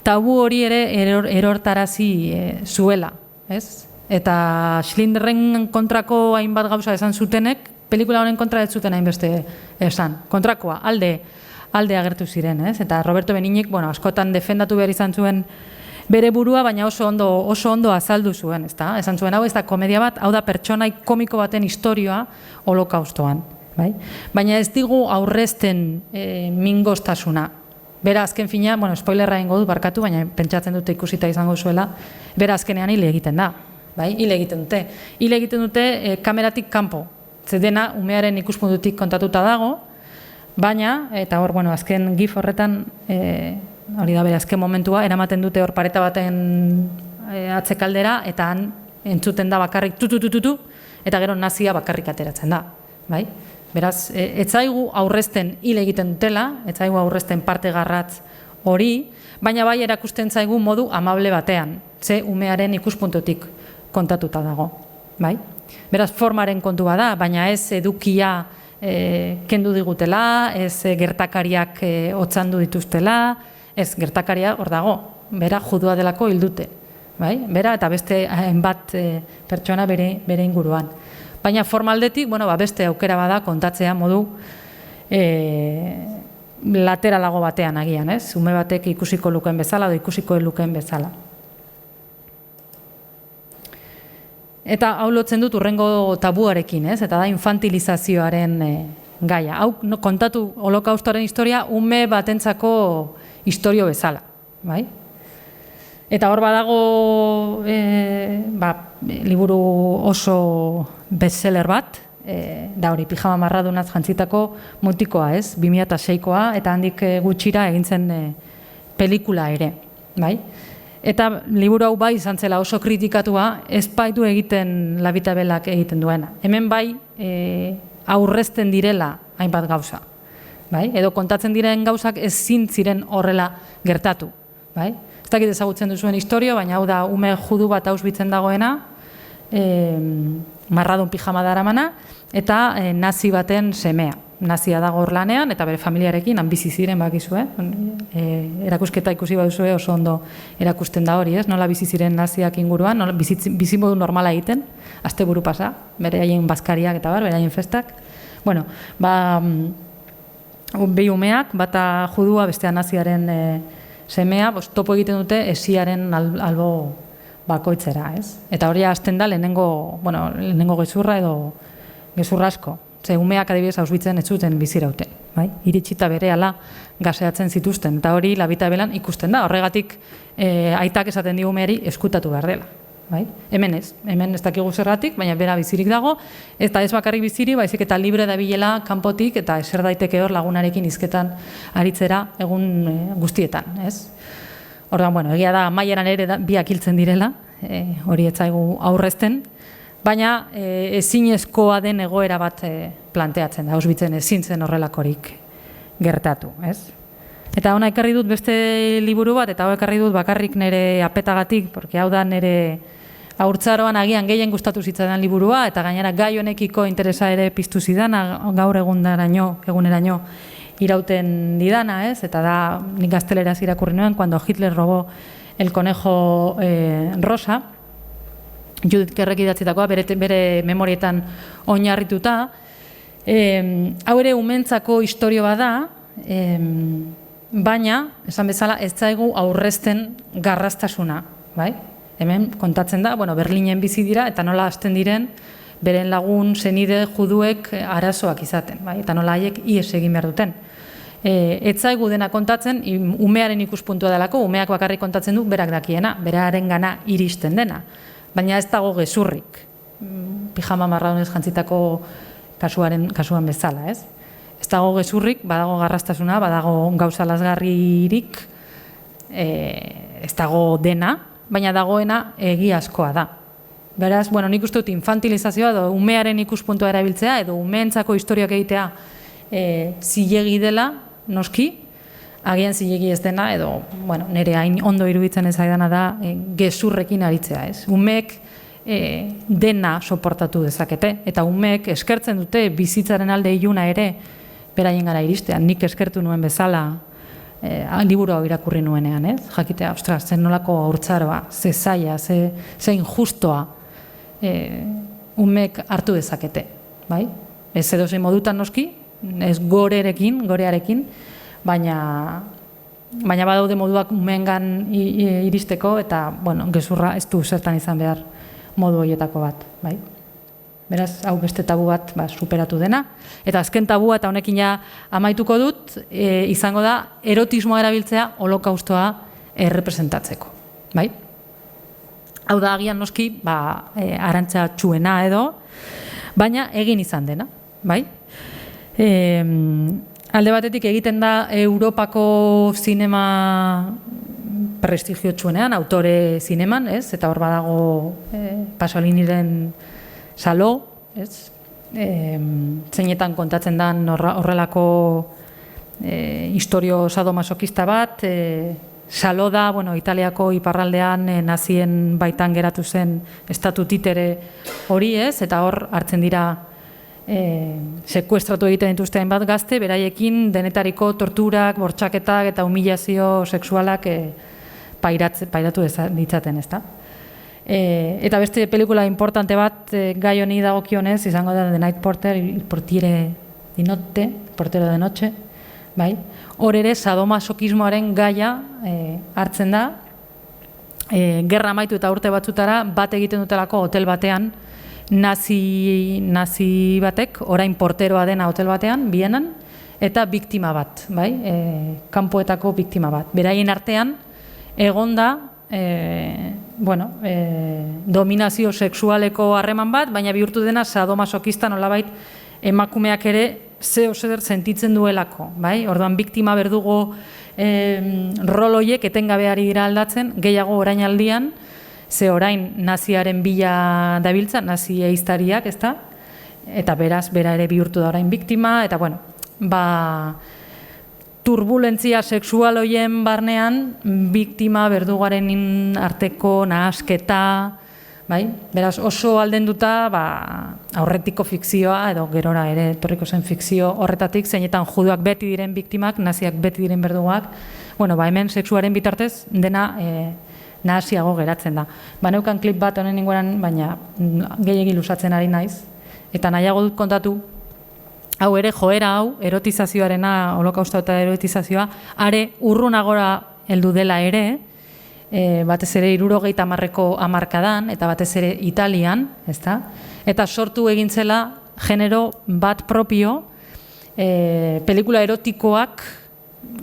tabu hori ere erortarazi zuela, ez? Eta Schindlerren kontrako hainbat gauza esan zutenek, pelikula honen kontra ez zuten hainbeste esan. Kontrakoa, alde agertu ziren, ez? Eta Roberto Benignik, askotan defendatu behar izan zuen bere burua, baina oso ondo azaldu zuen, ezta? Esan zuen, hau ez da komedia bat, hau da pertsonai komiko baten historioa holokaustoan, bai? Baina ez digu aurrezten mingostasuna. Bera azken fina, spoilerra ingo dut barkatu, baina pentsatzen dute ikusita izango zuela, bera azkenean hile egiten da. Bai, hile egiten dute kameratik kanpo, dena umearen ikuspuntutik kontatuta dago, baina, eta hor, azken gif horretan, hori da bere azken momentua, eramaten dute hor pareta baten atzekaldera, eta han entzuten da bakarrik tututututu, eta gero nazia bakarrik ateratzen da, bai? Beraz, ez zaigu aurrezten hile egiten dutela, ez zaigu aurrezten parte garratz hori, baina bai erakusten zaigu modu amable batean, ze umearen ikuspuntutik kontatuta dago, bai? Beraz, formaren kontua da, baina ez edukia kendu digutela, ez gertakariak otzandu dituztela, ez gertakaria hor dago, bera judua delako hildute, bai? Bera eta beste hainbat pertsona bere inguruan. Baina formaldetik, beste aukera bada kontatzea modu lateralago batean agian, ez? Ume batek ikusiko lukeen bezala edo ikusiko lukeen bezala. Eta hau lotzen dut urrengo tabuarekin, ez? Eta da infantilizazioaren gaia. Hau kontatu holokaustoaren historia ume batentzako istorio bezala, bai? Eta hor badago liburu oso bestseller bat, da hori pijama marradunaz jantzitako mutikoa, ez? 2006koa, eta handik gutxira egintzen pelikula ere, bai? Eta liburu hau bai izan zela oso kritikatua, ez baitu egiten La Vita Bellak egiten duena. Hemen bai aurrezten direla hainbat gauza, bai? Edo kontatzen diren gauzak ezin ziren horrela gertatu, bai? Ez dakit ezagutzen duzuen historia, baina hau da ume judu bat Auschwitzen dagoena, marradun pijama daramana, eta nazi baten semea, nazia dago hor lanean, eta bere familiarekin, han bizi ziren bakizu, erakusketa ikusi baduzue oso ondo erakusten da hori, ez? Nola bizi ziren naziak inguruan, nola bizimodu normala egiten, asteburu pasa, bere haien bazkariak eta bere haien festak. Bueno, behi umeak, bata judua, bestea naziaren semea, topo egiten dute esiaren albo bakoitzera, ez? Eta hori hasten da lehenengo gezurra edo gezurra asko. Ze umeak adibidez Auschwitzen ez zuten bizirauten, bai? Iritsita berehala gaseatzen zituzten, eta hori labita belan ikusten da. Horregatik aitak esaten dio umeari eskutatu behar dela, bai? Hemen ez dakigu zergatik, baina bera bizirik dago, eta ez bakarrik biziri, baizik eta libre dabilela kanpotik eta eser daiteke hor lagunarekin hizketan aritzera egun guztietan, ez? Orduan, bueno, egia da amaieran ere biak hiltzen direla, hori ez zaigu aurrezten, baina ezinezkoa den egoera bat planteatzen da, Auschwitzen ezin zen horrelakorik gertatu, ez? Eta hona ekarri dut beste liburu bat, eta hau ekarri dut bakarrik nire apetagatik, porque hau da nire haurtzaroan agian gehien gustatu zitzaidan liburua, eta gainera gai honekiko interesa ere piztu zidana, gaur eguneraino irauten didana, ez? Eta da nik gazteleraz irakurri nuen, cuando Hitler robó el conejo rosa, Judith Kerrek idatzitakoa, bere memorietan oinarrituta. Hau ere umentzako istorio bada, baina, esan bezala, ez zaigu aurrezten garraztasuna, bai? Hemen kontatzen da, Berlinen bizi dira, eta nola hasten diren, beren lagun, senide, juduek arazoak izaten, bai? Eta nola haiek ihes egin behar duten. Ez zaigu dena kontatzen, umearen ikuspuntua delako, umeak bakarrik kontatzen du, berak dakiena, beraren gana iristen dena. Baina ez dago gezurrik, pijama marradunez jantzitako kasuan bezala, ez? Ez dago gezurrik, badago garraztasuna, badago gauza lazgarririk, ez dago dena, baina dagoena egiazkoa da. Beraz, nik uste dut infantilizazioa edo umearen ikuspuntua erabiltzea, edo umeentzako historiak egitea zilegi dela, noski, agian zilegi ez dena, edo, nire hain ondo iruditzen ez aidana da gezurrekin aritzea, ez? Umeek dena soportatu dezakete, eta umeek eskertzen dute bizitzaren alde iluna ere beraien gara iristean. Nik eskertu nuen bezala liburu hau irakurri nuenean, ez? Jakitea, ostras, zen nolako haurtzaroa, ze zaila, ze injustoa umeek hartu dezakete, bai? Ez edozein modutan noski, ez gorearekin, baina badaude moduak umeengan iristeko, eta, gezurra ez du zertan izan behar modu horietako bat, bai? Beraz, hau beste tabu bat superatu dena. Eta azken tabua, eta honekin ja amaituko dut, izango da erotismoa erabiltzea holokaustoa errepresentatzeko, bai? Hau da agian noski, arantza txuena edo, baina egin izan dena, bai? Alde batetik egiten da Europako zinema prestigiotsuenean, autore zineman, ez? Eta hor badago Pasoliniren Salo, ez? Zeinetan kontatzen dan horrelako istorio sadomasokista bat, Salo da, Italiako iparraldean nazien baitan geratu zen estatu titere hori, ez? Eta hor hartzen dira sekuestratu egiten dituzte hainbat gazte, beraiekin denetariko torturak, bortxaketak eta humilazio sexualak pairatu ditzaten, ezta? Eta beste pelikula importante bat gai honi dagokionez izango da The Night Porter, el portero de noche, bai? Hor ere sadomasokismoaren gaia hartzen da, gerra amaitu eta urte batzutara bat egiten dutelako hotel batean, nazi batek, orain porteroa dena hotel batean, Bienan, eta biktima bat, bai? Kanpoetako biktima bat. Beraien artean, egonda, dominazio sexualeko harreman bat, baina bihurtu dena sadomasokista nolabait emakumeak ere zer sentitzen duelako, bai? Orduan biktima berdugo rol horiek etengabeari dira aldatzen, gehiago orain aldian, ze orain naziaren bila dabiltza, nazi ehiztariak, ezta? Eta beraz, bera ere bihurtu da orain biktima, eta turbulentzia sexual horien barnean, biktima berdugaren arteko nahasketa, bai? Beraz, oso aldenduta, aurretiko fikzioa, edo gerora ere etorriko zen fikzio horretatik, zeinetan juduak beti diren biktimak, naziak beti diren berduak, hemen sexuaren bitartez dena nahasiago geratzen da. Neukan klip bat honen inguruan, baina gehiegi luzatzen ari naiz, eta nahiago dut kontatu, hau ere, joera hau, erotizazioarena, holokaustoa eta erotizazioa, are urrunagora heldu dela ere, batez ere 70ko hamarkadan, eta batez ere Italian, ezta? Eta sortu egin zela genero bat propio, pelikula erotikoak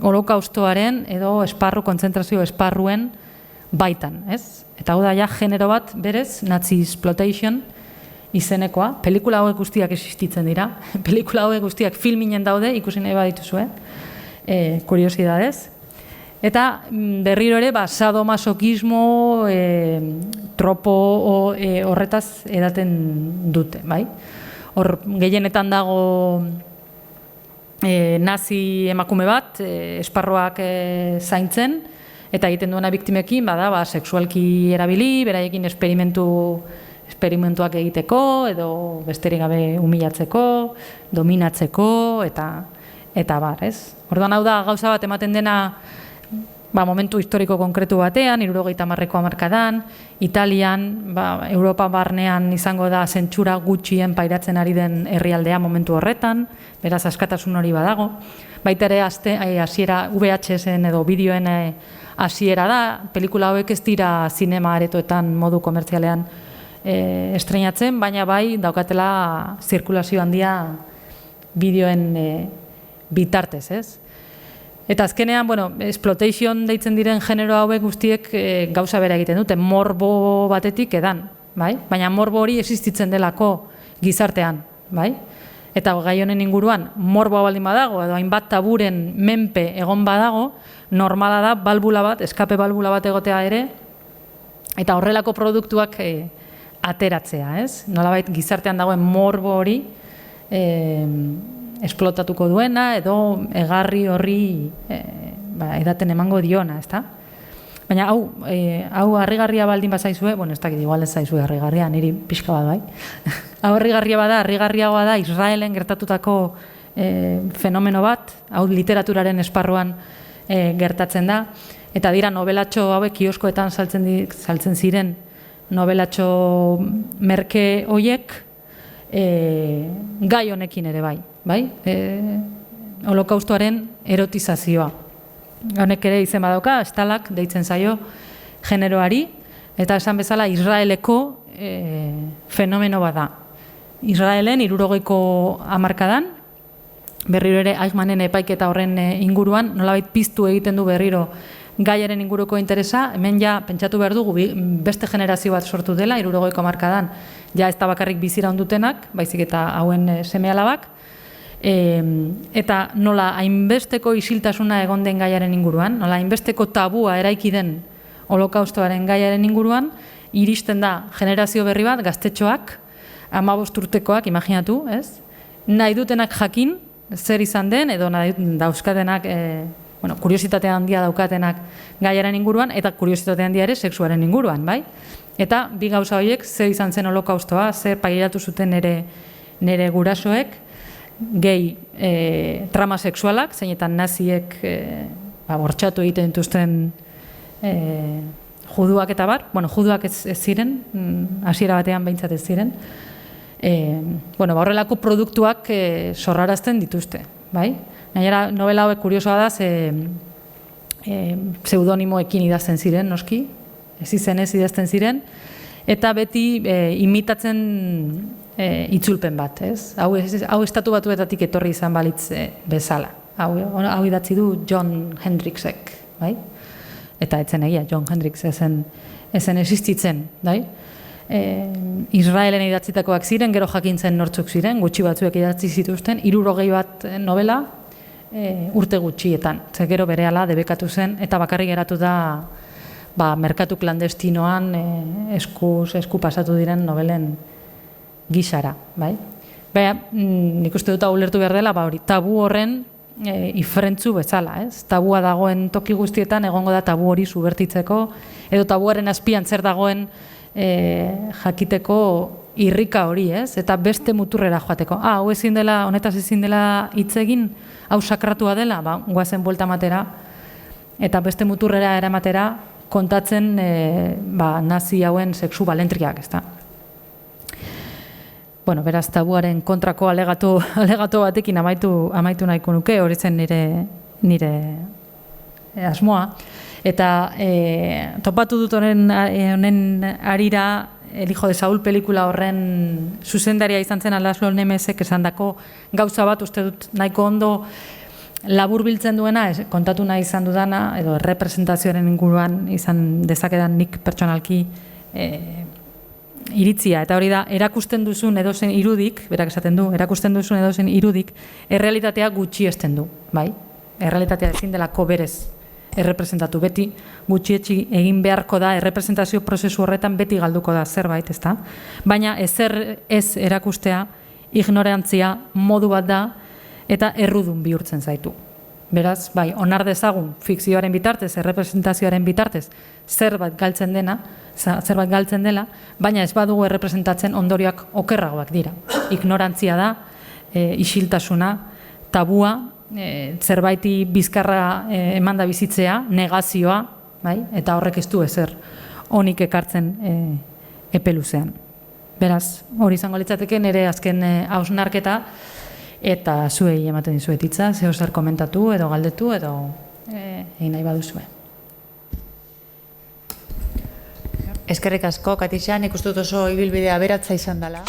holokaustoaren edo kontzentrazio esparruen baitan, ez? Eta hau da ja genero bat berez, Nazi exploitation izenekoa, pelikula hauek guztiak existitzen dira, pelikula hauek guztiak filminen daude, ikusi nahi badituzue, kuriosidadez. Eta berriro ere, sadomasokismo tropo horretaz edaten dute, bai? Hor, gehienetan dago nazi emakume bat, esparroak zaintzen, eta egiten duena biktimekin, sexualki erabili, beraiekin esperimentuak egiteko, edo besterik gabe humilatzeko, dominatzeko, eta bar, ez? Orduan hau da gauza bat ematen dena momentu historiko konkretu batean, 70ko hamarkadan, Italian, Europa barnean izango da zentsura gutxien pairatzen ari den herrialdea momentu horretan, beraz askatasun hori badago. Baita ere hasiera VHS-en edo bideoen hasiera da, pelikula hauek ez dira zinema aretoetan modu komertzialean estreinatzen, baina bai daukatela zirkulazio handia bideoen bitartez, ez? Eta azkenean, exploitation deitzen diren genero hauek guztiek gauza bera egiten dute, morbo batetik edan, bai? Baina morbo hori existitzen delako gizartean, bai? Eta gai honen inguruan morboa baldin badago, edo hainbat taburen menpe egon badago, normala da balbula bat, eskape balbula bat egotea ere, eta horrelako produktuak ateratzea, ez? Nolabait gizartean dagoen morbo hori esplotatuko duena, edo egarri horri edaten emango diona, ezta? Baina hau harrigarria baldin bazaizue, ez dakit, igual ez zaizue harrigarria, niri pixka bat bai. Hau harrigarriagoa da Israelen gertatutako fenomeno bat, hau literaturaren esparruan gertatzen da, eta dira novelatxo hauek kioskoetan saltzen ziren novelatxo merke hoiek gai honekin ere bai? Holokaustoaren erotizazioa. Honek ere izen badauka, estalak deitzen zaio generoari, eta esan bezala Israeleko fenomeno bat da. Israelen 70ko hamarkadan, berriro ere Eichmannen epaiketa horren inguruan, nolabait piztu egiten du berriro gaiaren inguruko interesa, hemen ja pentsatu behar dugu beste generazio bat sortu dela, 70ko hamarkadan, ja ez da bakarrik bizira ondutenak, baizik eta hauen seme-alabak, eta nola hainbesteko isiltasuna egon den gaiaren inguruan, nola hainbesteko tabua eraiki den holokaustoaren gaiaren inguruan, iristen da generazio berri bat, gaztetxoak, 15 urtekoak, imaginatu, ez? Nahi dutenak jakin, zer izan den, edo nahi dauzkatenak, kuriositate handia daukatenak gaiaren inguruan, eta kuriositate handia ere sexuaren inguruan, bai? Eta bi gauza horiek, zer izan zen holokaustoa, zer pairatu zuten nire gurasoek, gehi trama sexualak, zeinetan naziek bortxatu egiten dituzten juduak eta bar, juduak ez ziren, hasiera batean behintzat ez ziren, horrelako produktuak sorrarazten dituzte, bai? Gainera, novela hauek kuriosoa da, pseudonimoekin idazten ziren, noski, ez izenez idazten ziren, eta beti imitatzen itzulpen bat, ez? Hau estatu batuetatik etorri izan balitz bezala. Hau idatzi du John Hendricksek, bai? Eta etzen egia, John Hendricks ezen existitzen, bai? Israelen idatzitakoak ziren, gero jakintzen nortzuk ziren, gutxi batzuek idatzi zituzten, 60 bat novela urte gutxietan. Gero berehala debekatu zen, eta bakarrik geratu da merkatu klandestinoan esku pasatu diren novelen gisara, bai? Baina, nik uste dut ulertu behar dela, tabu horren ifrentzu bezala, ez? Tabua dagoen toki guztietan egongo da tabu hori subertitzeko, edo tabuaren azpian zer dagoen jakiteko irrika hori, ez? Eta beste muturrera joateko. Hau ezin dela, honetaz ezin dela hitz egin, hau sakratua dela, goazen buelta matera, eta beste muturrera eramatera kontatzen nazi hauen sexu balentriak, ez da? Bueno, beraz, tabuaren kontrako alegatu batekin amaitu nahiko nuke, hori zen nire asmoa. Eta topatu dut honen arira, El hijo de Saúl pelikula horren zuzendaria izan zen Laszlo Nemesek esandako gauza bat, uste dut nahiko ondo labur biltzen duena, kontatu nahi izan dudana, edo representazioaren inguruan izan dezakedan nik pertsonalki iritzia. Eta hori da, erakusten duzun edozen irudik, berak esaten du, erakusten duzun edozen irudik, errealitatea gutxiesten du, bai? Errealitatea ezin delako berez errepresentatu, beti gutxietxi egin beharko da, errepresentazio prozesu horretan beti galduko da zerbait, ezta? Baina ezer ez erakustea, ignorantzia modu bat da, eta errudun bihurtzen zaitu. Beraz, bai, onar dezagun fikzioaren bitartez, errepresentazioaren bitartez, zerbait galtzen dela, baina ez badugu errepresentatzen ondorioak okerragoak dira. Ignorantzia da, isiltasuna, tabua, zerbaiti bizkarra emanda bizitzea, negazioa, bai? Eta horrek ez du ezer onik ekartzen epe luzean. Beraz, hori izango litzateke nire azken hausnarketa, eta zuei ematen dizuet hitza, zeo zer komentatu edo galdetu edo egin nahi baduzue. Eskerrik asko, Katixa, nik uste dut oso ibilbidea aberatsa izan dela.